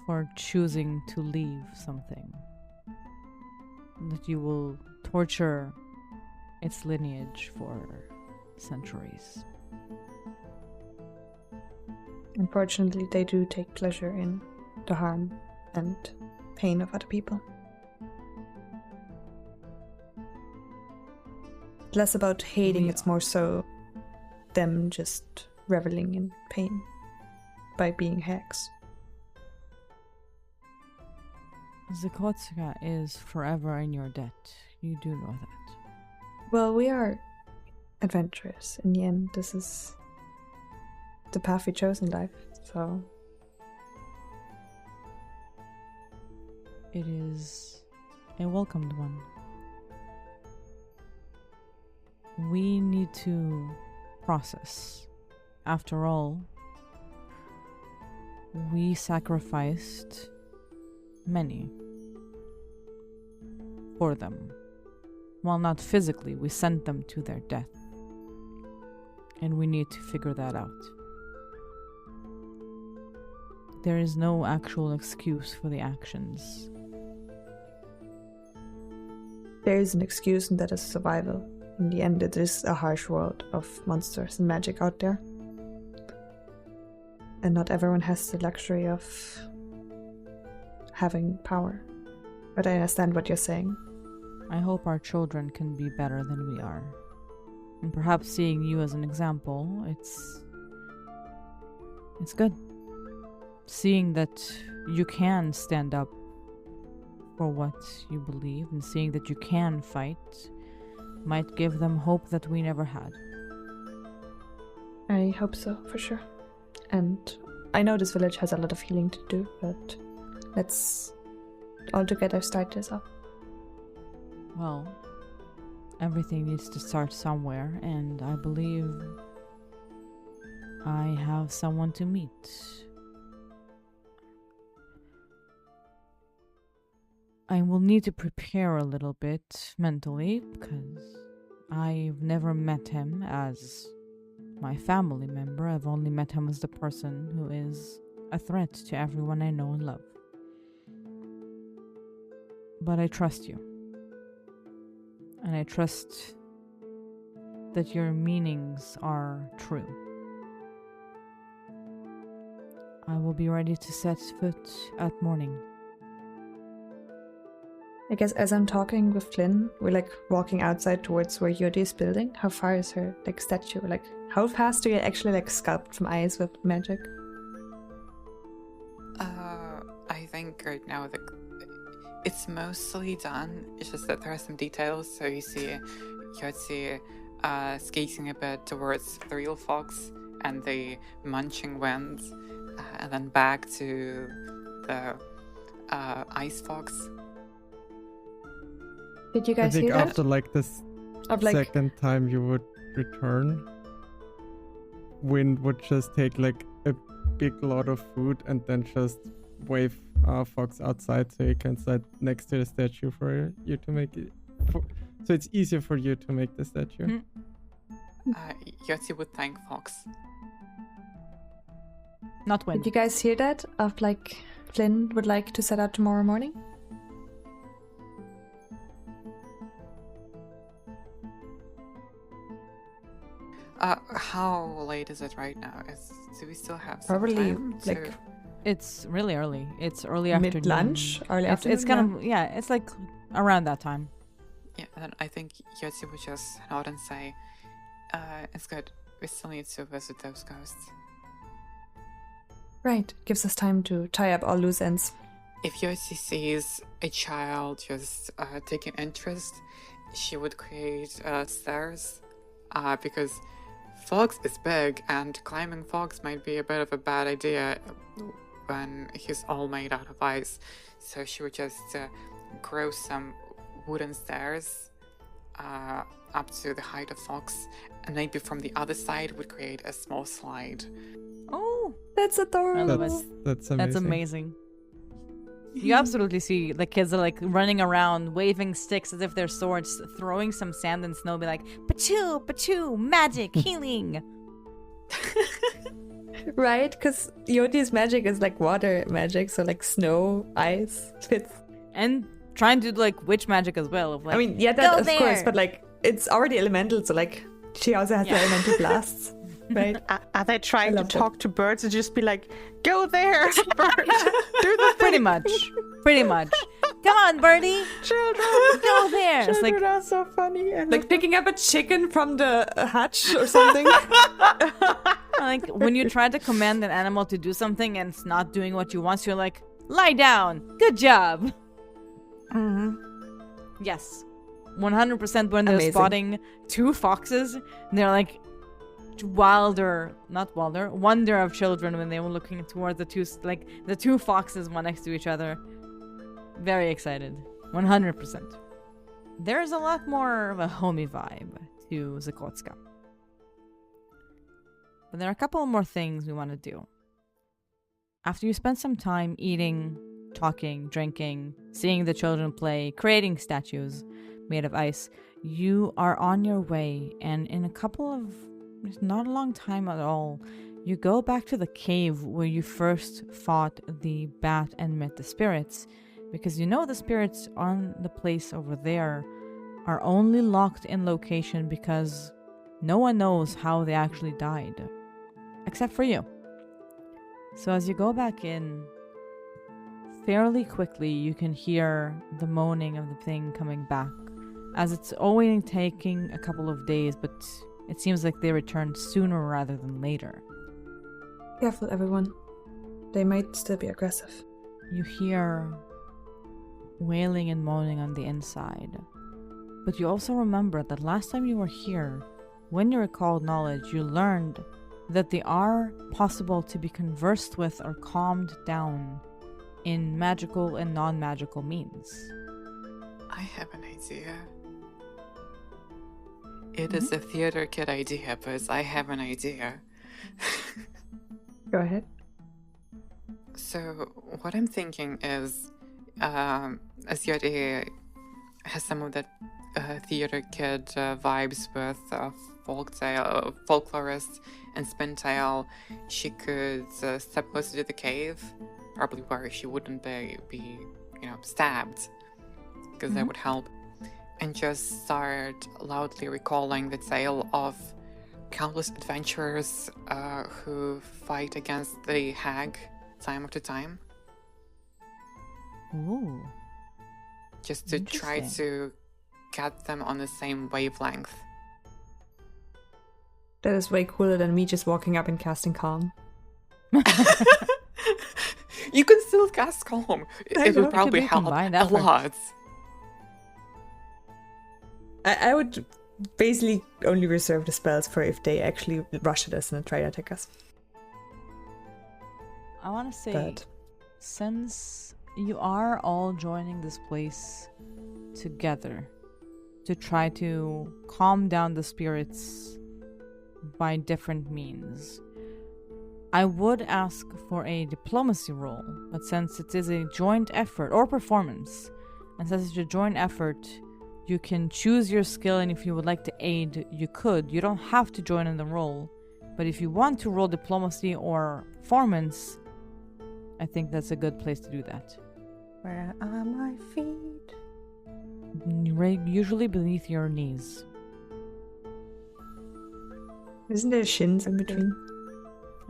for choosing to leave something that you will torture its lineage for centuries. unfortunately, they do take pleasure in the harm and pain of other people. Less about hating, it's more so them just reveling in pain by being hags. Zekrotska is forever in your debt. You do know that. Well, we are adventurous. In the end, this is the path we chose in life, so... It is a welcomed one. We need to process. After all, we sacrificed many for them. While not physically, we sent them to their death. And we need to figure that out. There is no actual excuse for the actions. There is an excuse, and that is survival. In the end, it is a harsh world of monsters and magic out there. And not everyone has the luxury of having power. But I understand what you're saying. I hope our children can be better than we are. And perhaps seeing you as an example, it's good. Seeing that you can stand up for what you believe and seeing that you can fight might give them hope that we never had. I hope so, for sure. And I know this village has a lot of healing to do, but let's all together start this up. Well, everything needs to start somewhere, and I believe I have someone to meet. I will need to prepare a little bit mentally, because I've never met him as my family member. I've only met him as the person who is a threat to everyone I know and love. But I trust you. And I trust that your meanings are true. I will be ready to set foot at morning. I guess as I'm talking with Flynn, we're walking outside towards where Yodi is building. How far is her statue? How fast do you actually sculpt from eyes with magic? I think right now it's mostly done. It's just that there are some details. So you see Yotzi skating a bit towards the real fox and the munching winds, and then back to the ice fox. Did you guys I think hear that? after this second time you would return, Wind would just take a big lot of food and then just wave Fox outside so he can sit next to the statue for you to make it. So it's easier for you to make the statue. Yotzi would thank Fox. Not Wind. Did you guys hear that? Flynn would like to set out tomorrow morning? How late is it right now? Do we still have some Probably time to... It's really early. It's early afternoon. Mid-lunch? Early afternoon? It's kind of, it's around that time. Yeah, then I think Yotzi would just nod and say, it's good. We still need to visit those ghosts. Right. Gives us time to tie up all loose ends. If Yotzi sees a child just taking interest, she would create stairs, because Fox is big, and climbing Fox might be a bit of a bad idea when he's all made out of ice. So she would just grow some wooden stairs up to the height of Fox, and maybe from the other side would create a small slide. Oh, that's adorable. I love it. That's amazing. That's amazing. You absolutely see the kids are like running around, waving sticks as if they're swords, throwing some sand and snow, be like, "Pachoo, pachoo, magic, healing." Right? Because Yoti's magic is like water magic, so like snow, ice, fits. And trying to do like witch magic as well. Of, like, I mean, yeah, "Go that of there!" course, but like it's already elemental, so like she also has the elemental blasts, right? Are they trying I to love that. talk to birds and just be like, "Go there, bird, do the Pretty thing." much. Pretty much. Come on, birdie. Children, Go there. It's like, children are so funny. And Like picking up a chicken from the hatch or something. like when you try to command an animal to do something and it's not doing what you want, so you're like, lie down. Good job. Yes. 100% when they're Amazing. spotting two foxes, they're like wonder of children when they were looking towards the two foxes one next to each other. Very excited. 100%. There's a lot more of a homey vibe to Zekrotska. But there are a couple more things we want to do. After you spend some time eating, talking, drinking, seeing the children play, creating statues made of ice, you are on your way, and in a couple of, not a long time at all, you go back to the cave where you first fought the bat and met the spirits, because you know the spirits on the place over there are only locked in location because no one knows how they actually died, except for you. So as you go back in, fairly quickly you can hear the moaning of the thing coming back, as it's only taking a couple of days, but it seems like they return sooner rather than later. Careful, everyone. They might still be aggressive. You hear wailing and moaning on the inside, but you also remember that last time you were here, when you recalled knowledge, you learned that they are possible to be conversed with or calmed down in magical and non-magical means. I have an idea. It is a theater kid idea, but I have an idea. Go ahead. So, what I'm thinking is, as Yodi has some of that theater kid vibes with folklorist and spintail, she could step closer to the cave, probably where she wouldn't be stabbed, because that would help, and just start loudly recalling the tale of countless adventurers who fight against the hag time after time. Ooh. Just to try to get them on the same wavelength. That is way cooler than me just walking up and casting calm. You can still cast calm. It would probably be a help combined a effort. lot. I would basically only reserve the spells for if they actually rush at us and try to attack us. I want to say, But since you are all joining this place together to try to calm down the spirits by different means, I would ask for a diplomacy roll, but since it is a joint effort or performance, and since it's a joint effort, you can choose your skill, and if you would like to aid, you could. You don't have to join in the roll, but if you want to roll diplomacy or performance, I think that's a good place to do that. Where are my feet? Usually beneath your knees. isn't there shins in between?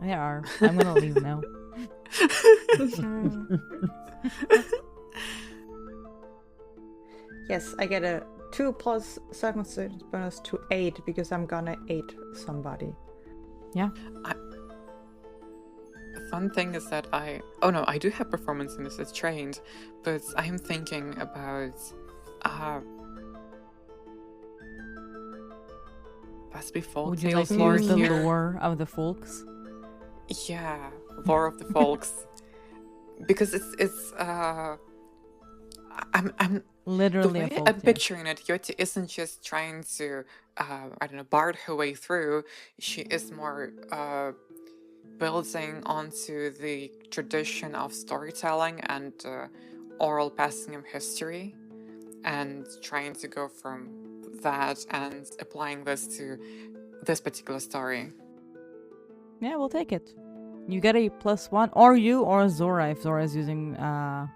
There are. I'm gonna leave now. Yes, I get a 2 plus circumstance bonus to 8 because I'm gonna aid somebody. Yeah. The fun thing is that I do have performance in this as trained, but I am thinking about possibly folk Would you tales like to lore use the here. lore of the folks? Yeah, lore of the folks. Because it's I'm Literally the a way folk I'm tale. picturing it, Yoti isn't just trying to bard her way through. She is more building onto the tradition of storytelling and oral passing of history and trying to go from that and applying this to this particular story. Yeah, we'll take it. You get a +1, or you or Zora, if Zora is using a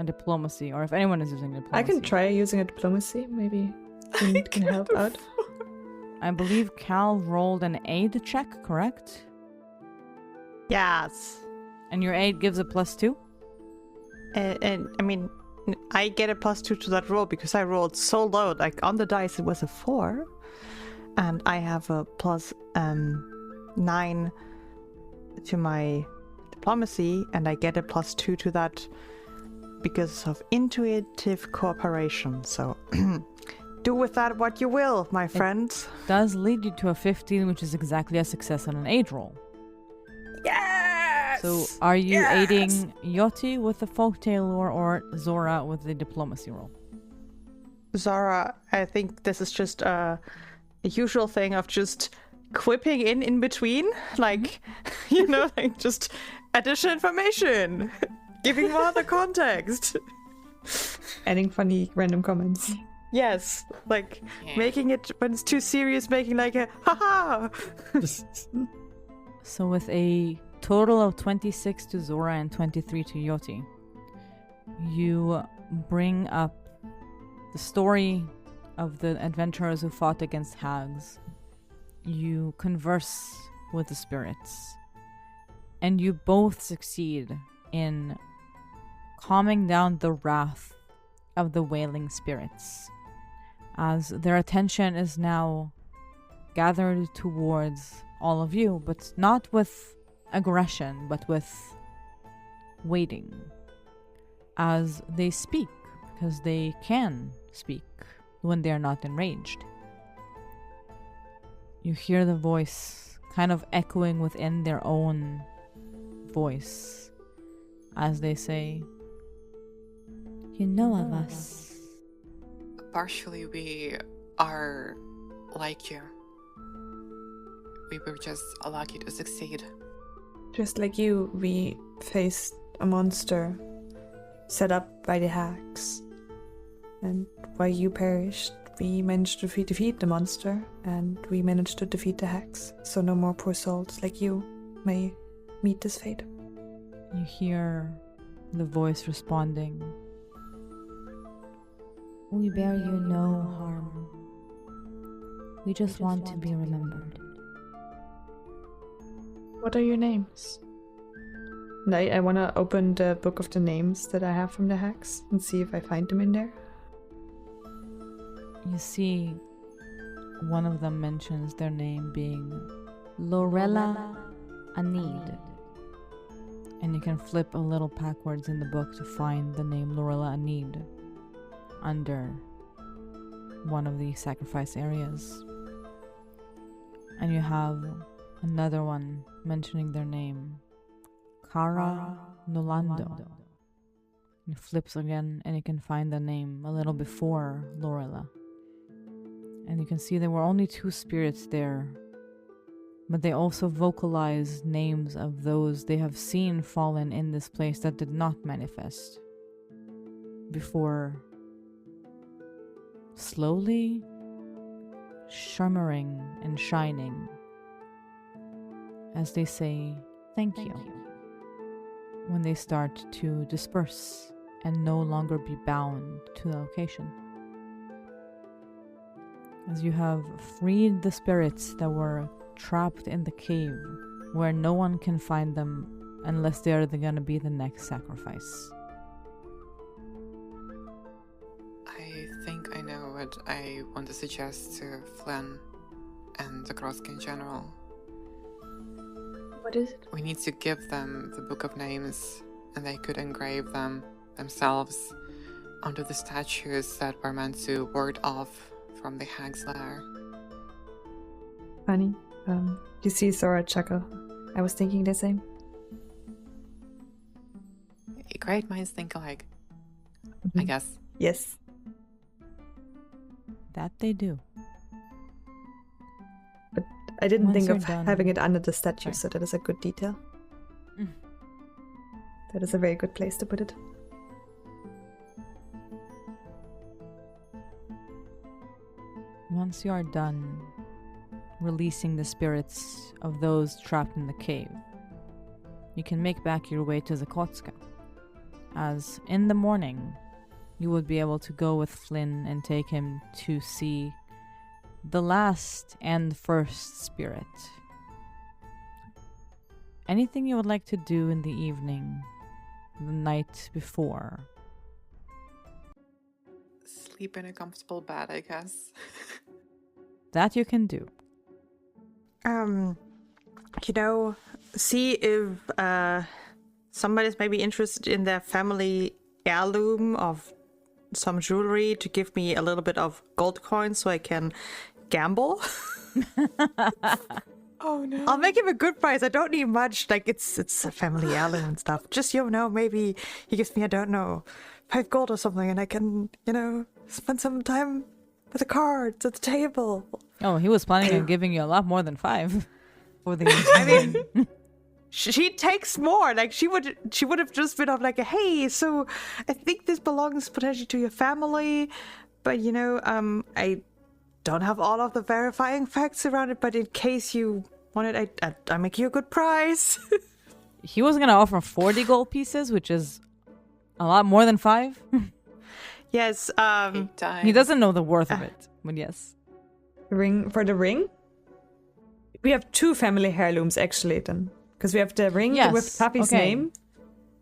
diplomacy, or if anyone is using diplomacy. I can try using a diplomacy. Maybe it can help out. I believe Cal rolled an aid check, correct? Yes. And your aid gives a +2? And I mean, I get a +2 to that roll because I rolled so low. Like on the dice, it was a 4. And I have a +9 to my diplomacy, and I get a +2 to that because of intuitive cooperation. So do with that what you will, my friends. Does lead you to a 15, which is exactly a success on an aid roll. Yes! So are you aiding Yoti with the folktale lore or Zora with the diplomacy roll? Zara, I think this is just a usual thing of just quipping in between, like, you know, like just additional information, giving more the context. Adding funny random comments. Yes, like making it, when it's too serious, making like a haha. So with a total of 26 to Zora and 23 to Yoti, you bring up the story of the adventurers who fought against hags. You converse with the spirits, and you both succeed in calming down the wrath of the wailing spirits, as their attention is now gathered towards all of you, but not with aggression, but with waiting, as they speak, because they can speak when they are not enraged. You hear the voice kind of echoing within their own voice as they say, "You know of us." Partially, we are like you. We were just lucky to succeed. Just like you, we faced a monster set up by the hags. And while you perished, we managed to defeat the monster, and we managed to defeat the hags. So no more poor souls like you may meet this fate. You hear the voice responding, "We bear you no harm. We just want to be remembered." What are your names? And I want to open the book of the names that I have from the hags and see if I find them in there. You see one of them mentions their name being Lorella Anid. And you can flip a little backwards in the book to find the name Lorella Anid under one of the sacrifice areas. And you have another one mentioning their name, Cara Nolando. You flips again and you can find the name a little before Lorella. And you can see there were only 2 spirits there, but they also vocalize names of those they have seen fallen in this place that did not manifest before slowly shimmering and shining as they say thank you when they start to disperse and no longer be bound to the location. As you have freed the spirits that were trapped in the cave where no one can find them unless they are going to be the next sacrifice. I think I know what I want to suggest to Flynn and Zekrotska in general. What is it? We need to give them the Book of Names, and they could engrave them themselves onto the statues that were meant to ward off from the hag's lair. Funny. You see Zora chuckle. I was thinking the same. Great minds think alike, I guess. Yes. That they do. But I didn't Once think you're of done- having it under the statue, Sorry. so that is a good detail. Mm. That is a very good place to put it. once you are done releasing the spirits of those trapped in the cave, you can make back your way to Zekrotska, as in the morning you would be able to go with Flynn and take him to see the last and first spirit. Anything you would like to do in the evening, the night before? Sleep in a comfortable bed, I guess. That you can do. See if somebody's maybe interested in their family heirloom of some jewelry to give me a little bit of gold coins so I can gamble. Oh no. I'll make him a good price. I don't need much. Like, it's a family heirloom and stuff. Just, maybe he gives me, 5 gold or something, and I can, spend some time with the cards at the table. Oh, he was planning on giving you a lot more than 5 for the. I mean, she takes more. Like, she would have just been like, hey, so I think this belongs potentially to your family, but I don't have all of the verifying facts around it. But in case you want it, I make you a good price. He was gonna offer 40 gold pieces, which is a lot more than 5. Yes. He doesn't know the worth of it, but yes. Ring for the ring? We have 2 family heirlooms actually then. Because we have the ring with Taffy's name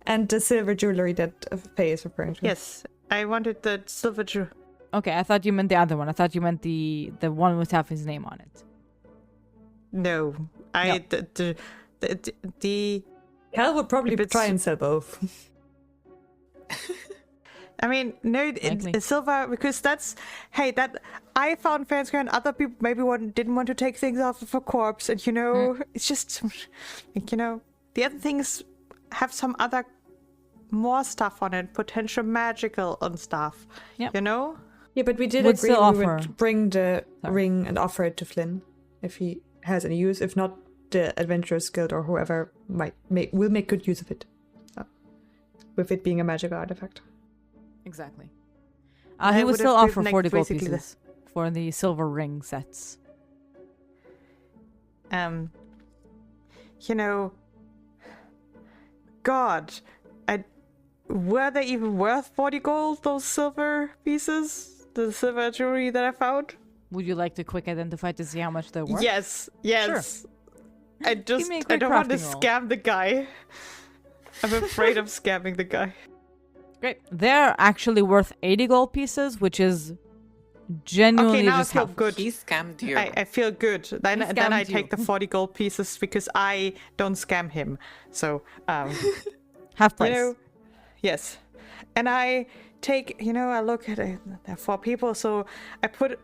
and the silver jewelry that Faye is referring to. Yes, I wanted the silver jewelry. Okay, I thought you meant the other one. I thought you meant the one with Taffy's name on it. No. The Cal would probably try and sell both. I mean, no, it's silver, because that I found fair and square, and other people maybe didn't want to take things off of a corpse, and it's just, the other things have some other more stuff on it, potential magical and stuff, Yeah, but we did agree we would bring the ring and offer it to Flynn if he has any use. If not, the Adventurers Guild or whoever will make good use of it, with it being a magical artifact. Exactly. He would still offer 40 gold pieces for the silver ring sets. God, were they even worth 40 gold, those silver pieces? The silver jewelry that I found? Would you like to quick identify to see how much they're worth? Yes. Sure. I don't want to scam the guy. I'm afraid of scamming the guy. Great. They're actually worth 80 gold pieces, which is genuinely now just I feel good. He scammed you. I feel good. Then I take the 40 gold pieces because I don't scam him. So, half price. Yes. And I take, I look at it, there are 4 people, so I put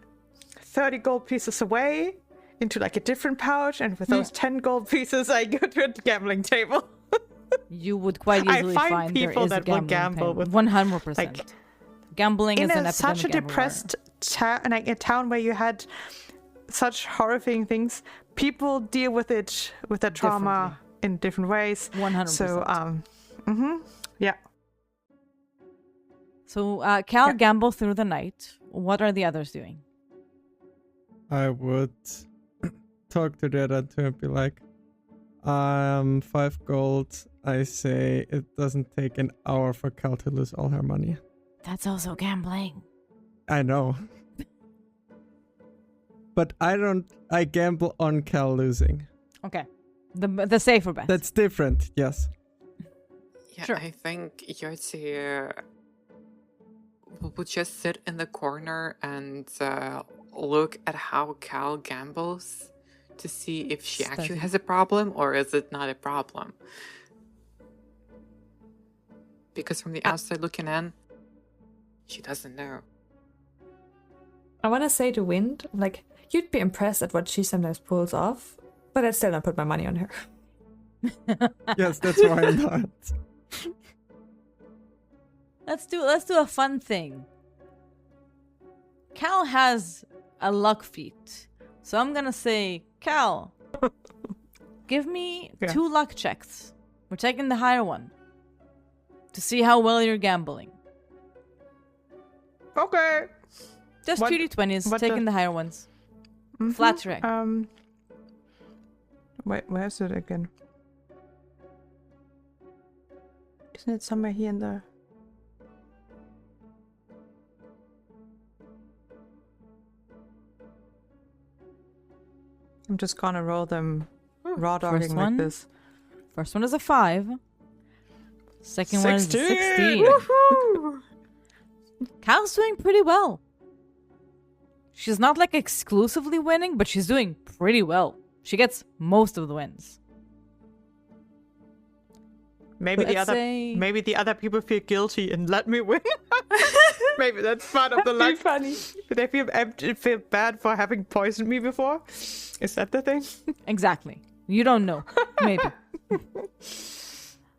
30 gold pieces away into like a different pouch, and with those 10 gold pieces, I go to a gambling table. You would quite easily find people there is that a will gamble with 100%. Like, gambling is an epidemic such a depressed town, like a town where you had such horrifying things. People deal with it, with their trauma in different ways. 100%. So, yeah. So, Cal gamble through the night. What are the others doing? I would talk to the other two and be like, 5 gold. I say it doesn't take an hour for Cal to lose all her money. That's also gambling. I know. But I gamble on Cal losing. Okay. The safer bet. That's different, yes. Yeah, sure. I think Yoti would just sit in the corner and look at how Cal gambles to see if she actually has a problem or is it not a problem. Because from the outside looking in, she doesn't know. I want to say to Wind, like, you'd be impressed at what she sometimes pulls off, but I'd still not put my money on her. Yes, that's why not. Let's do a fun thing. Cal has a luck feat. So I'm gonna say, Cal, give me 2 luck checks. We're taking the higher one. To see how well you're gambling. Okay. Just What- 2d20s, what taking the- the higher ones. Mhm. Flat track. Wait, where's it again? Isn't it somewhere here in the... I'm just gonna roll them raw dogging First like one. this. First one is a 5. Second one is a 16. Woohoo! Cal's doing pretty well. She's not like exclusively winning, but she's doing pretty well. She gets most of the wins. Maybe Let's say- maybe the other people feel guilty and let me win. Maybe that's part of the luck. funny. They feel bad for having poisoned me before. Is that the thing? Exactly. You don't know. Maybe.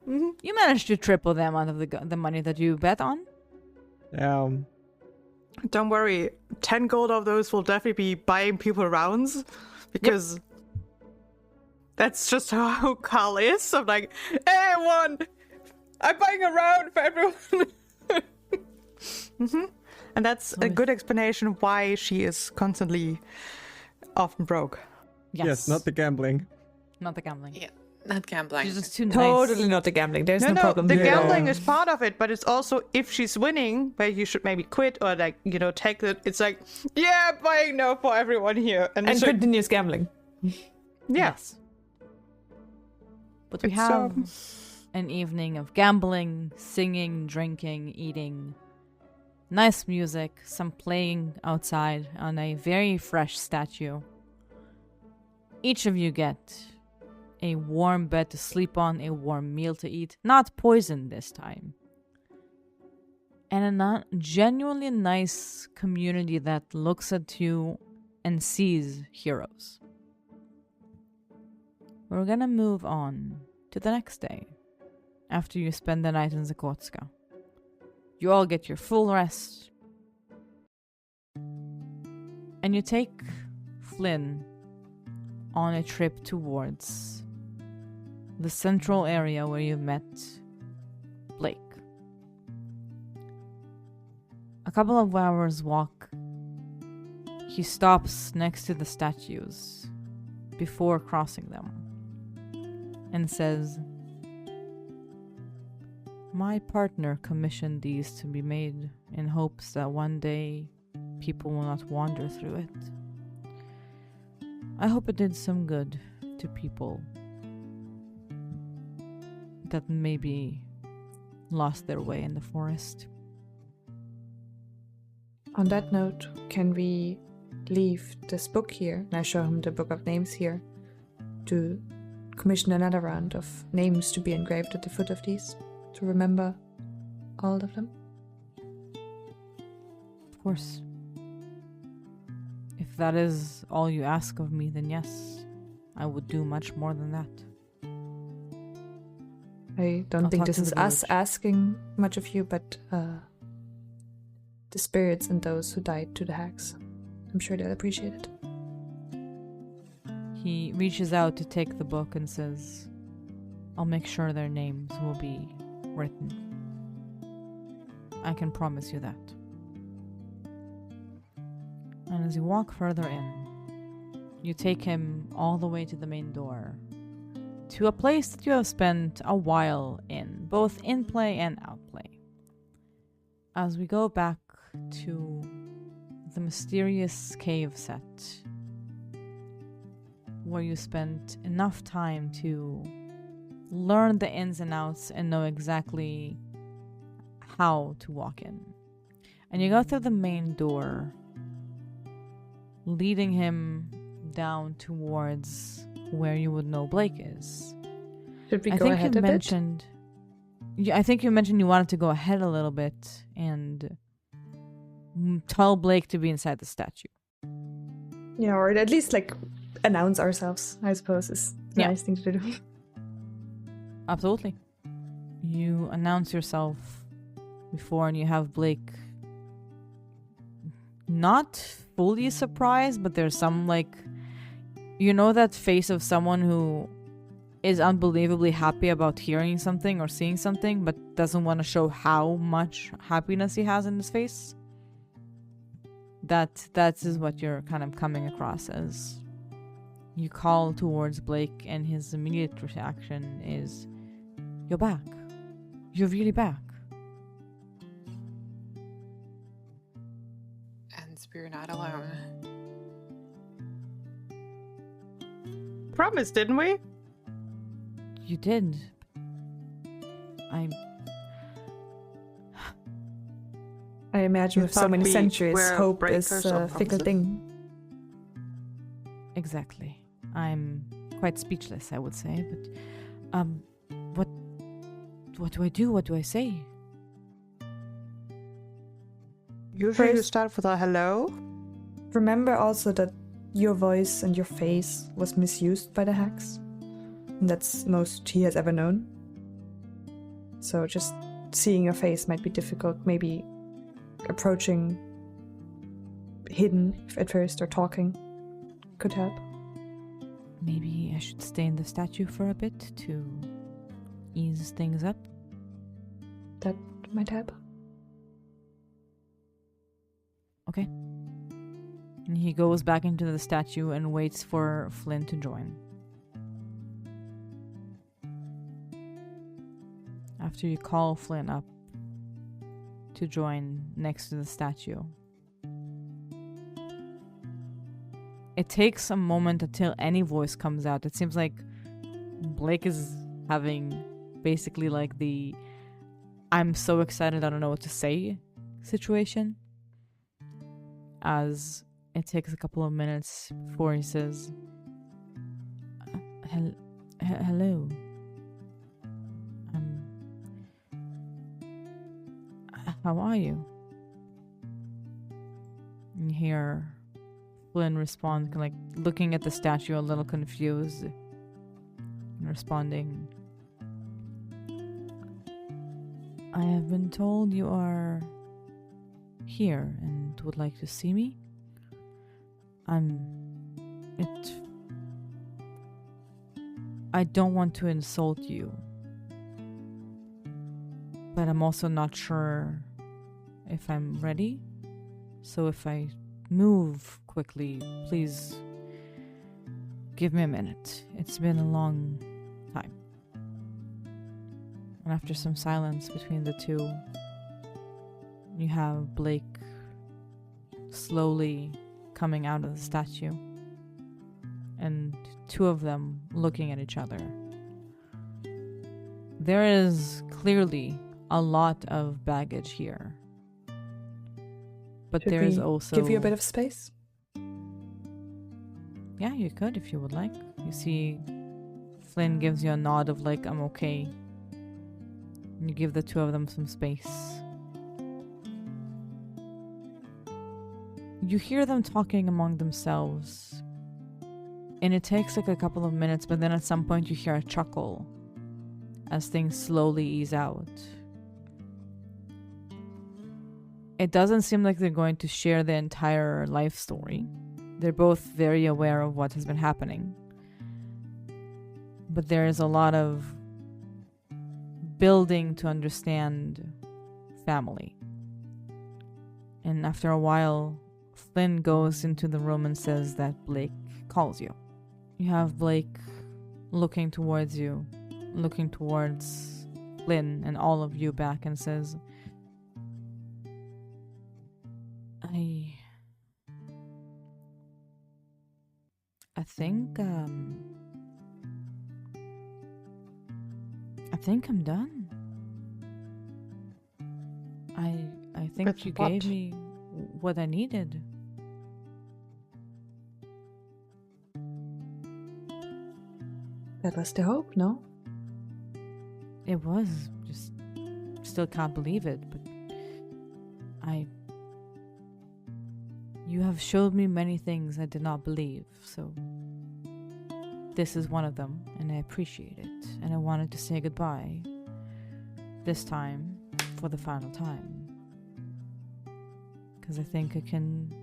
You managed to triple the amount of the money that you bet on. Don't worry. 10 gold of those will definitely be buying people rounds because that's just how Carl is. I'm like, hey, I won! I'm buying a round for everyone. And that's a good explanation why she is constantly often broke. Yes. Not the gambling. Not the gambling. Yeah, not gambling. She's just too nice. Totally not the gambling. There's no, problem the there. gambling is part of it, but it's also if she's winning, where you should maybe quit or like, take it. It's like, yeah, buying no for everyone here. And And it's like, continuous gambling. yes. But we It's, have an evening of gambling, singing, drinking, eating, nice music, some playing outside on a very fresh statue. Each of you get a warm bed to sleep on, a warm meal to eat, not poisoned this time. And a genuinely nice community that looks at you and sees heroes. We're gonna move on to the next day, after you spend the night in Zekrotska. You all get your full rest. And you take Flynn on a trip towards the central area where you met Blake. A couple of hours walk, he stops next to the statues before crossing them and says, "My partner commissioned these to be made in hopes that one day people will not wander through it. I hope it did some good to people that maybe lost their way in the forest." On that note, can we leave this book here? And I show him the book of names here to commission another round of names to be engraved at the foot of these to remember all of them. Of course. If that is all you ask of me, then yes, I would do much more than that. I don't I'll think talk this to is the us village. asking much of you, but the spirits and those who died to the hags. I'm sure they'll appreciate it. He reaches out to take the book and says, "I'll make sure their names will be written. I can promise you that." And as you walk further in, you take him all the way to the main door, to a place that you have spent a while in, both in play and out play. As we go back to the mysterious cave set, where you spent enough time to learn the ins and outs and know exactly how to walk in. And you go through the main door, leading him down towards where you would know Blake is. Should we I go think ahead you a mentioned. Yeah, I think you mentioned you wanted to go ahead a little bit and tell Blake to be inside the statue. bit? Yeah, or at least like announce ourselves, I suppose, is a Yeah. nice thing to do. Absolutely. You announce yourself before and you have Blake not fully surprised, but there's some like, you know, that face of someone who is unbelievably happy about hearing something or seeing something, but doesn't want to show how much happiness he has in his face. that is what you're kind of coming across as. You call towards Blake, and his immediate reaction is, "You're back. You're really back." And we're not alone. Promised, didn't we? You did. I imagine You with so thought many we centuries, were hope is breakers a of fickle promises? thing. Exactly. I'm quite speechless, I would say, but what do I do? What do I say? Usually you First- start with a hello. Remember also that your voice and your face was misused by the hags. And that's most he has ever known. So just seeing your face might be difficult. Maybe approaching hidden at first or talking could help. Maybe I should stay in the statue for a bit to ease things up. That might help. Okay. And he goes back into the statue and waits for Flynn to join. After you call Flynn up to join next to the statue, it takes a moment until any voice comes out. It seems like Blake is having basically like the "I'm so excited I don't know what to say" situation. As it takes a couple of minutes before he says, "Hello. How are you?" And you hear Flynn respond, like looking at the statue a little confused, and responding, "I have been told you are here and would like to see me. I don't want to insult you, but I'm also not sure if I'm ready. So if I move quickly, please give me a minute. It's been a long time." And after some silence between the two, you have Blake slowly coming out of the statue, and two of them looking at each other. There is clearly a lot of baggage here, but Should there is we also give you a bit of space? Yeah, you could if you would like. You see Flynn gives you a nod of like, "I'm okay." And you give the two of them some space. You hear them talking among themselves, and it takes like a couple of minutes, but then at some point you hear a chuckle as things slowly ease out. It doesn't seem like they're going to share the entire life story. They're both very aware of what has been happening, but there is a lot of building to understand family. And after a while, Flynn goes into the room and says that Blake calls you. You have Blake looking towards you, looking towards Flynn and all of you back, and says, I think I'm done. I think With you what? gave me what I needed. That was the hope, no? It was just still can't believe it, but you have showed me many things I did not believe, so this is one of them, and I appreciate it. And I wanted to say goodbye this time for the final time, because I think I can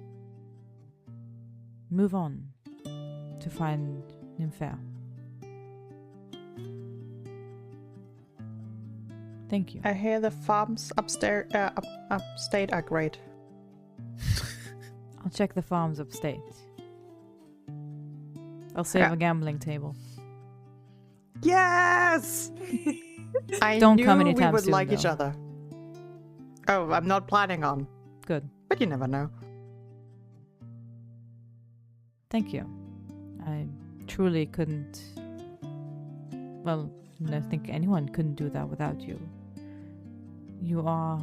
move on to find Nymphaea. Thank you. I hear the farms upstate are great. I'll check the farms upstate. I'll save a gambling table. Yes! I Don't knew come we anytime would soon, like each though. other. Oh, I'm not planning on. Good. But you never know. Thank you. I truly couldn't... Well, I think anyone couldn't do that without you. You are...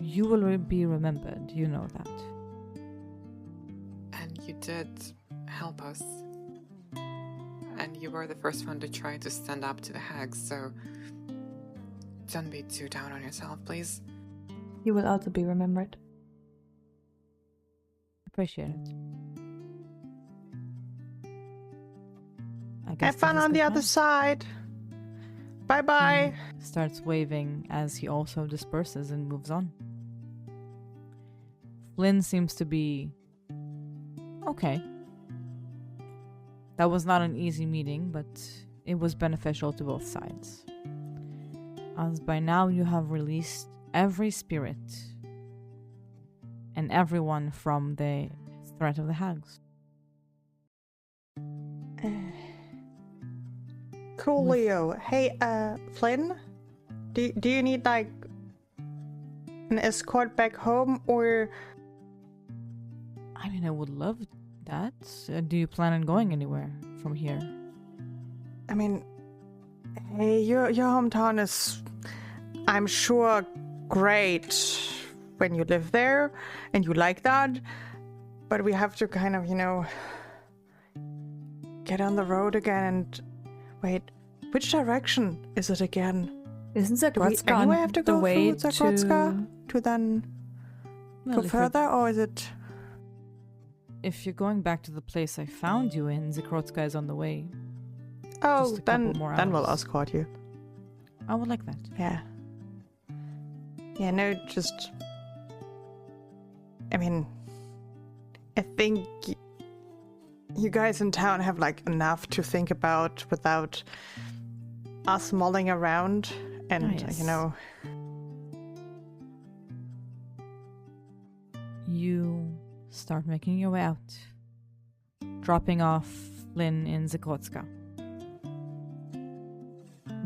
You will be remembered, you know that. And you did help us. And you were the first one to try to stand up to the hags, so don't be too down on yourself, please. You will also be remembered. Appreciate it. I guess Have fun this is on the good other plan. side. Bye-bye. He starts waving as he also disperses and moves on. Flynn seems to be okay. That was not an easy meeting, but it was beneficial to both sides. As by now you have released every spirit and everyone from the threat of the hags. Coolio. Hey, Flynn? Do you need, like, an escort back home, or... I mean, I would love that. Do you plan on going anywhere from here? I mean, hey, your hometown is, I'm sure, great when you live there, and you like that, but we have to kind of, get on the road again and... Wait, which direction is it again? Isn't Do we Zekrotska anyway on have to the go way through Zekrotska to then Well, go if you're- further, or is it... If you're going back to the place I found you in, Zekrotska is on the way. Oh, Just a couple then more we'll hours. escort you. I would like that. Yeah. Yeah, no, just... I mean... I think you guys in town have, like, enough to think about without us mulling around and, yes. You start making your way out, dropping off Flynn in Zekrotska.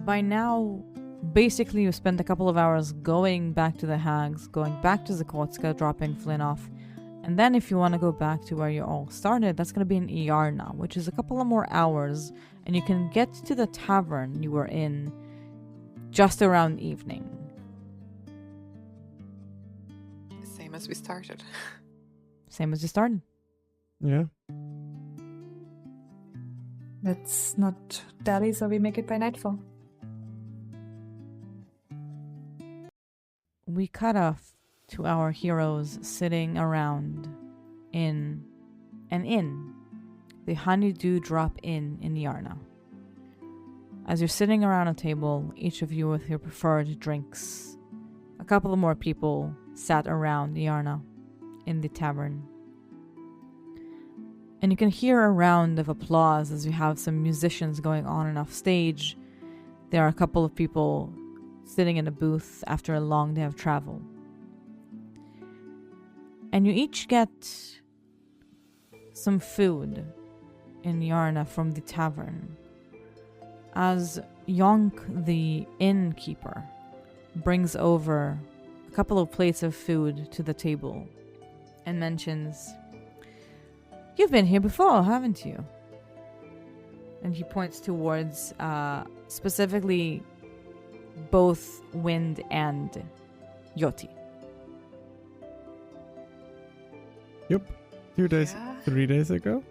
By now, basically you spend a couple of hours going back to the hags, going back to Zekrotska, dropping Flynn off, and then if you want to go back to where you all started, that's going to be in Eyal now, which is a couple of more hours, and you can get to the tavern you were in just around evening. Same as we started. Same as you started. Yeah. Let's not dally, so we make it by nightfall. We cut off to our heroes sitting around in an inn, the Honeydew Drop Inn in Yarna. As you're sitting around a table, each of you with your preferred drinks, a couple of more people sat around Yarna in the tavern. And you can hear a round of applause as you have some musicians going on and off stage. There are a couple of people sitting in a booth after a long day of travel. And you each get some food in Yarna from the tavern, as Yonk, the innkeeper, brings over a couple of plates of food to the table and mentions, "You've been here before, haven't you?" And he points towards specifically both Wind and Yoti. Yep. 2 days, Yeah. 3 days ago.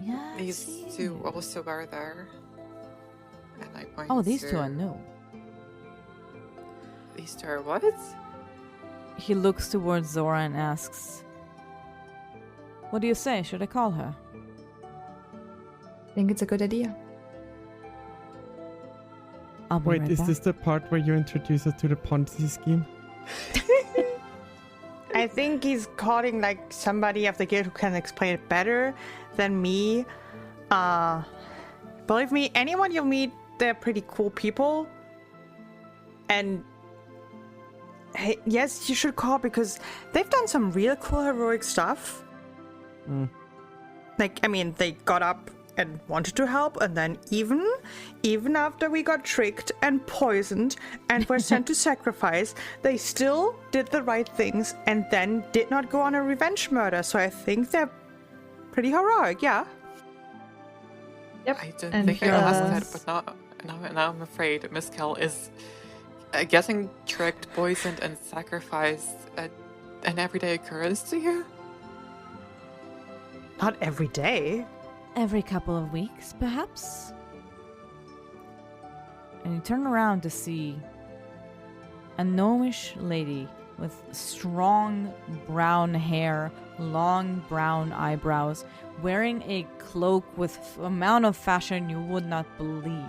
Yeah, These two also were there. And I point Oh, these to... two I know. These two are what? He looks towards Zora and asks, "What do you say? Should I call her?" I think it's a good idea. I'll be Wait, right is back. this the part where you introduce us to the Ponzi scheme? I think he's calling, like, somebody of the guild who can explain it better than me. Believe me, anyone you meet, they're pretty cool people. And Hey, yes, you should call because they've done some real cool heroic stuff. Like, I mean, they got up and wanted to help, and then even after we got tricked and poisoned and were sent to sacrifice, they still did the right things and then did not go on a revenge murder. So I think they're pretty heroic, yeah. Yep. I didn't And, think I asked that, but now I'm afraid Miss Kel is getting tricked, poisoned, and sacrificed an everyday occurrence to you? Not every day. Every couple of weeks, perhaps? And you turn around to see a gnomish lady with strong brown hair, long brown eyebrows, wearing a cloak with amount of fashion you would not believe.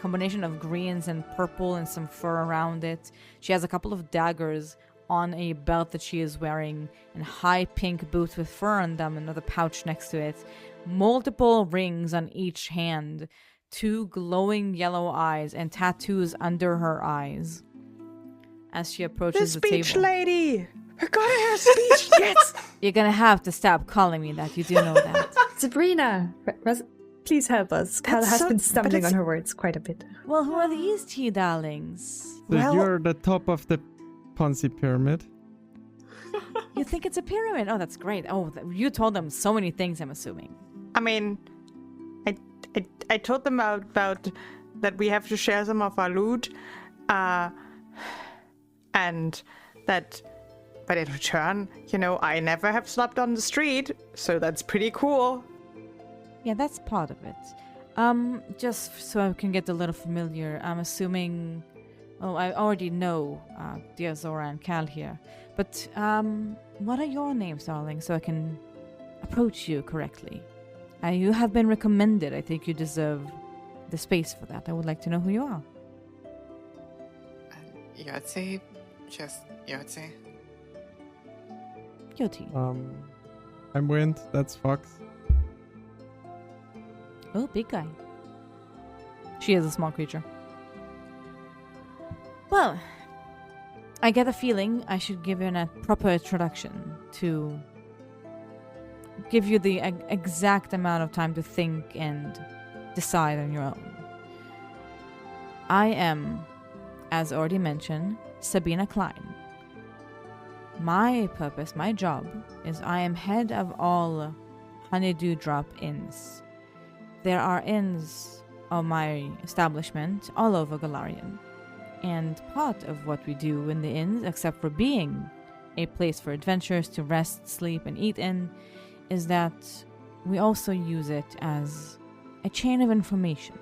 Combination of greens and purple and some fur around it. She has a couple of daggers on a belt that she is wearing, and high pink boots with fur on them, another pouch next to it. Multiple rings on each hand, 2 glowing yellow eyes, and tattoos under her eyes. As she approaches the speech table. lady! We're gonna have speech, yes! You're gonna have to stop calling me that, you do know that. Sabrina, please help us. Cal has so- been but stumbling it's- on her words quite a bit. Well, who are these tea darlings? So Well- you're the top of the Ponzi pyramid. You think it's a pyramid? Oh, that's great. Oh, you told them so many things, I'm assuming. I mean, I told them about that we have to share some of our loot, and that, but in return, you know, I never have slept on the street, so that's pretty cool. Yeah, that's part of it. Just so I can get a little familiar, I'm assuming... Oh, I already know DeusLower and Cal here. But, what are your names, darling, so I can approach you correctly? You have been recommended. I think you deserve the space for that. I would like to know who you are. Yahtzee? Just Yahtzee. Yoti. I'm Wind, that's Fox. Oh, big guy. She is a small creature. Well, I get a feeling I should give you a proper introduction to give you the exact amount of time to think and decide on your own. I am, as already mentioned, Sabina Klein. My purpose, my job, is I am head of all Honeydew Drop Inns. There are inns of my establishment all over Golarion. And part of what we do in the inns, except for being a place for adventurers to rest, sleep, and eat in, is that we also use it as a chain of information.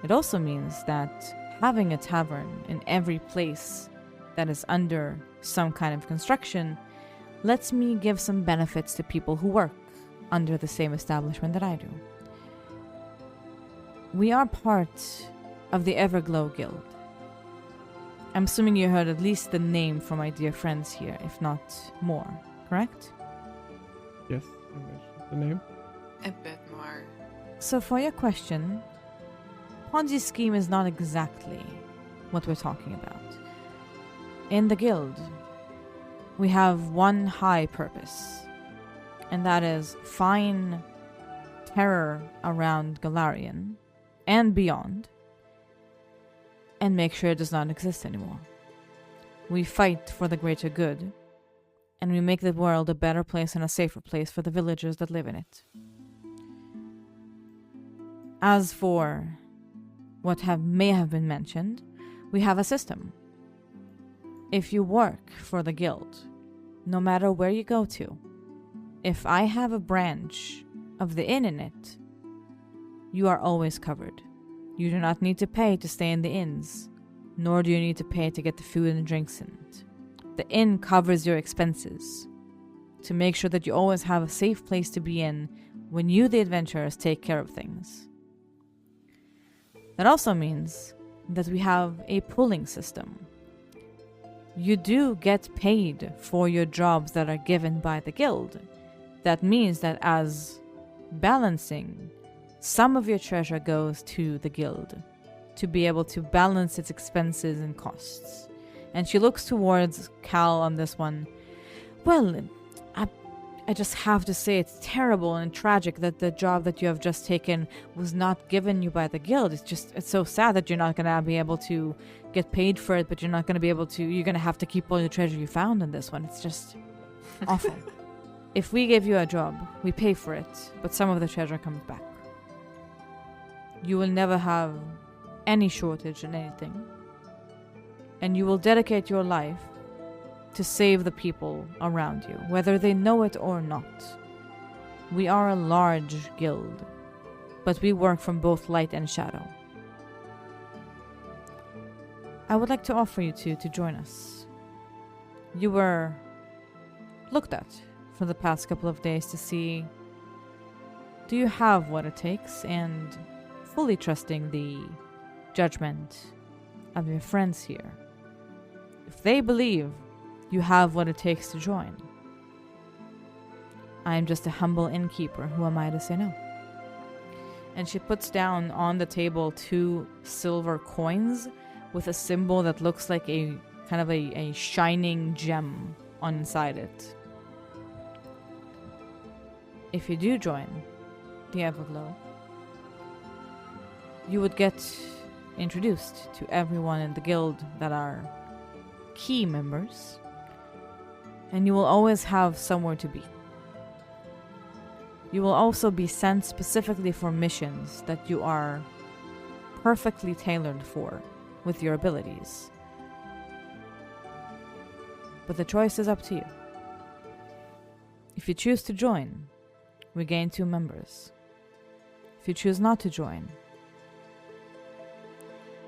It also means that having a tavern in every place that is under some kind of construction lets me give some benefits to people who work under the same establishment that I do. We are part of the Everglow Guild. I'm assuming you heard at least the name from my dear friends here, if not more, correct? Yes, I mentioned the name. A bit more. So for your question, Ponzi scheme is not exactly what we're talking about. In the guild, we have one high purpose, and that is find terror around Golarion and beyond, and make sure it does not exist anymore. We fight for the greater good, and we make the world a better place and a safer place for the villagers that live in it. As for what may have been mentioned, we have a system. If you work for the guild, no matter where you go to, if I have a branch of the inn in it, you are always covered. You do not need to pay to stay in the inns, nor do you need to pay to get the food and drinks in it. The inn covers your expenses to make sure that you always have a safe place to be in when you, the adventurers, take care of things. That also means that we have a pooling system. You do get paid for your jobs that are given by the guild. That means that as balancing, some of your treasure goes to the guild to be able to balance its expenses and costs. And she looks towards Cal on this one. Well, I just have to say it's terrible and tragic that the job that you have just taken was not given you by the guild. It's so sad that you're not going to be able to get paid for it, but you're not going to be able to, you're going to have to keep all the treasure you found in this one. It's just awful. If we give you a job, we pay for it, but some of the treasure comes back. You will never have any shortage in anything. And you will dedicate your life to save the people around you, whether they know it or not. We are a large guild, but we work from both light and shadow. I would like to offer you two to join us. You were looked at for the past couple of days to see, do you have what it takes, and fully trusting the judgment of your friends here. If they believe you have what it takes to join, I am just a humble innkeeper. Who am I to say no? And she puts down on the table 2 silver coins with a symbol that looks like a kind of a shining gem on inside it. If you do join the Epilogue, you would get introduced to everyone in the guild that are key members, and you will always have somewhere to be. You will also be sent specifically for missions that you are perfectly tailored for with your abilities. But the choice is up to you. If you choose to join, we gain 2 members. If you choose not to join,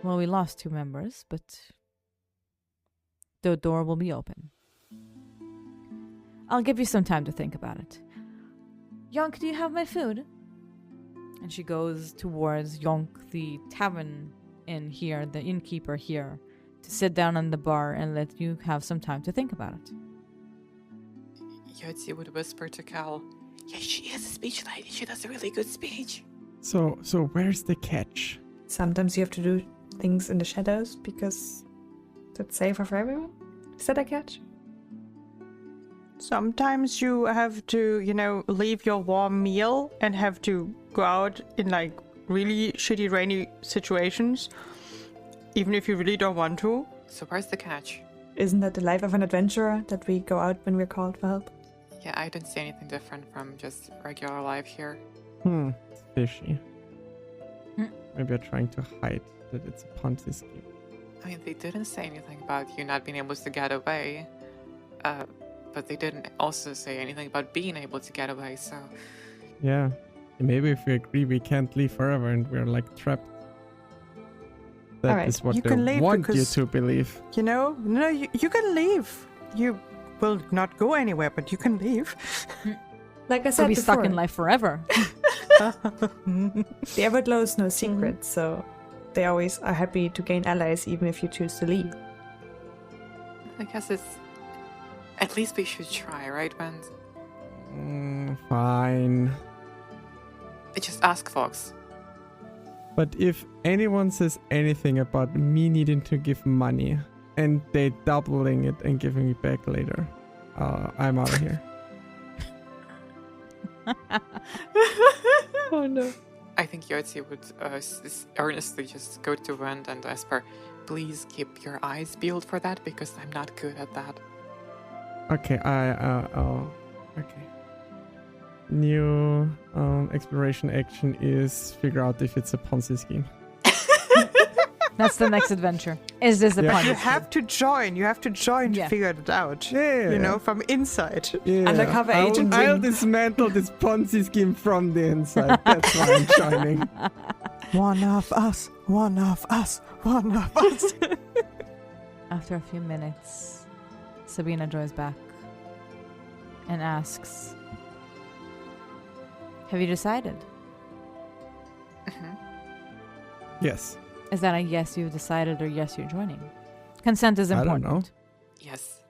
well, we lost 2 members, but the door will be open. I'll give you some time to think about it. Yonk, do you have my food? And she goes towards Yonk, the tavern inn here, the innkeeper here, to sit down on the bar and let you have some time to think about it. Yotzi would whisper to Cal, yeah, she is a speech lady. She does a really good speech. So where's the catch? Sometimes you have to do things in the shadows because that's safer for everyone. Is that a catch? Sometimes you have to, leave your warm meal and have to go out in like really shitty rainy situations, even if you really don't want to. So where's the catch? Isn't that the life of an adventurer, that we go out when we're called for help? Yeah, I don't see anything different from just regular life here. It's fishy. Maybe they're trying to hide that it's a Ponzi scheme. I mean, they didn't say anything about you not being able to get away. But they didn't also say anything about being able to get away, so... Yeah. Maybe if we agree we can't leave forever and we're like trapped. That is what you they can leave want you because, to believe. No, you can leave. You will not go anywhere, but you can leave. Like I said You'll be before, stuck in life forever. the Everglow is no secret, so they always are happy to gain allies even if you choose to leave. I guess it's... At least we should try, right, Wend? Fine. Just ask folks. But if anyone says anything about me needing to give money and they doubling it and giving it back later, I'm out of here. Oh no. I think Yotzi would earnestly just go to Wend and whisper, please keep your eyes peeled for that because I'm not good at that. Okay, okay. New exploration action is figure out if it's a Ponzi scheme. That's the next adventure. Is this a Ponzi scheme? You have to join. You have to join to figure it out. Yeah. From inside. Yeah. Undercover agent. I'll dismantle this Ponzi scheme from the inside. That's why I'm joining. One of us. One of us. One of us. After a few minutes, Sabina joins back and asks, have you decided? Yes. Is that a yes, you've decided, or yes, you're joining? Consent is I important. don't know. Yes.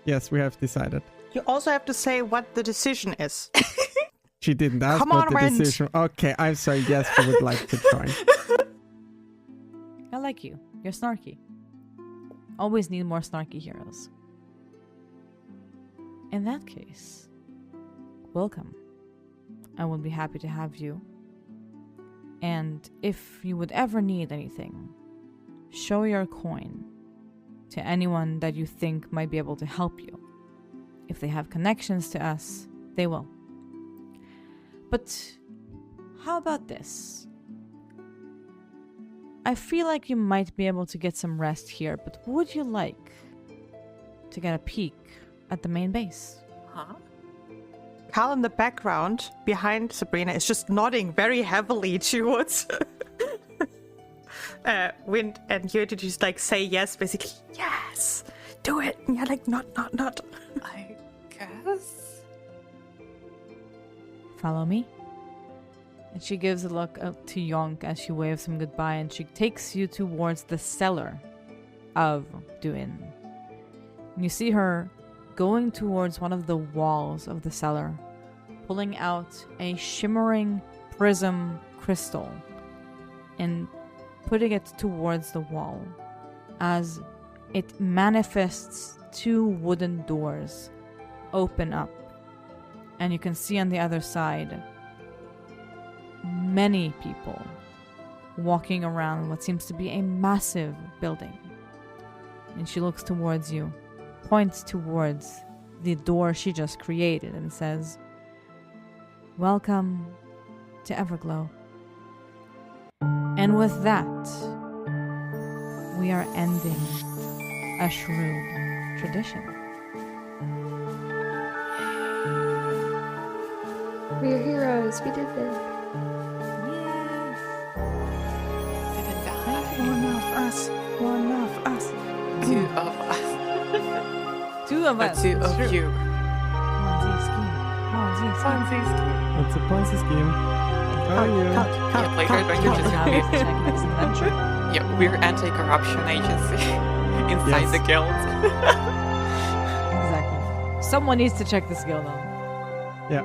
Yes, we have decided. You also have to say what the decision is. She didn't ask Come what on, the Wend. decision. Okay, I'm sorry. Yes, we would like to join. I like you. You're snarky. Always need more snarky heroes. In that case, welcome. I will be happy to have you. And if you would ever need anything, show your coin to anyone that you think might be able to help you. If they have connections to us, they will. But how about this? I feel like you might be able to get some rest here, but would you like to get a peek at the main base? Huh? Carl in the background behind Sabrina is just nodding very heavily towards Wind, and you to just like say yes, basically, yes, do it. And you're like, not. I guess. Follow me. And she gives a look up to Yonk as she waves him goodbye, and she takes you towards the cellar of Duin. And you see her going towards one of the walls of the cellar, pulling out a shimmering prism crystal and putting it towards the wall as it manifests two wooden doors open up. And you can see on the other side many people walking around what seems to be a massive building. And she looks towards you, points towards the door she just created, and says, "Welcome to Everglow." And with that, we are ending a Shrewd Tradition. We're heroes. We did this. Didn't die. One of us. Two of us. Two of us. Two of you. Ponzi scheme. It's a Ponzi scheme. How are you? Yeah, later adventure just Now we have to check next adventure. Yeah, we're anti-corruption agency inside the guild. Exactly. Someone needs to check this guild out. Yeah.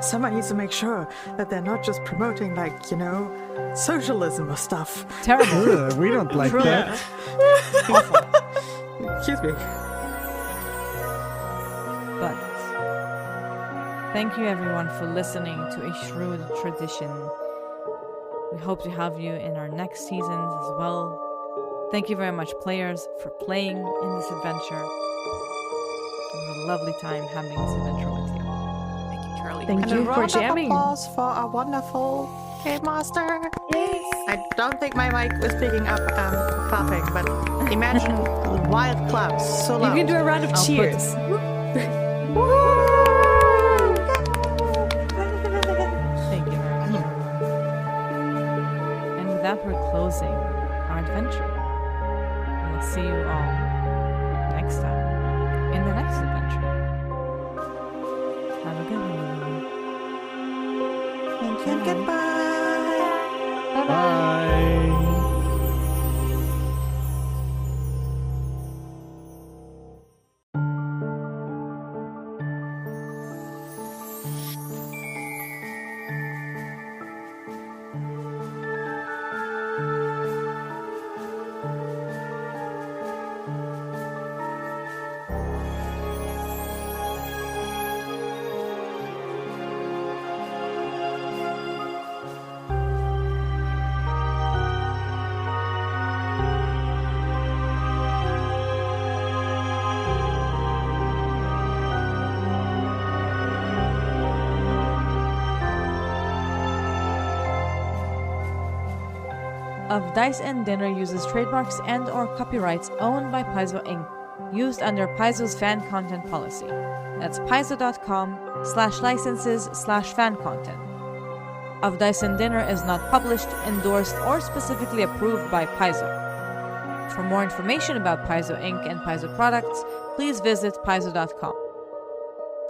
Someone needs to make sure that they're not just promoting, like, socialism or stuff. Terrible. Ugh, we don't like that. Excuse me. But thank you everyone for listening to A Shrewd Tradition. We hope to have you in our next seasons as well. Thank you very much, players, for playing in this adventure. It was a lovely time having this adventure with you. Thank you, Charlie. Thank And you a for round of jamming. applause for our wonderful game master. Yes. I don't think my mic was picking up clapping, but imagine wild claps so You loud. can do a round of I'll cheers. Thank you very much. And with that, we're closing our adventure. And we'll see you all next time in the next adventure. Have a good one, everyone. Thank you and goodbye. Bye. Of Dice and Dinner uses trademarks and or copyrights owned by Paizo Inc., used under Paizo's fan content policy. That's paizo.com/licenses/fan content. Of Dice and Dinner is not published, endorsed, or specifically approved by Paizo. For more information about Paizo Inc. and Paizo products, please visit paizo.com.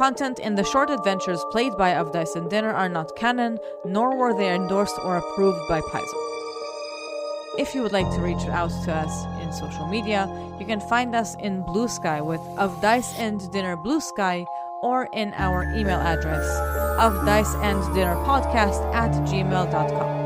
Content in the short adventures played by Of Dice and Dinner are not canon, nor were they endorsed or approved by Paizo. If you would like to reach out to us in social media, you can find us in Blue Sky with Of Dice and Dinner Blue Sky, or in our email address, ofdiceanddinnerpodcast@gmail.com.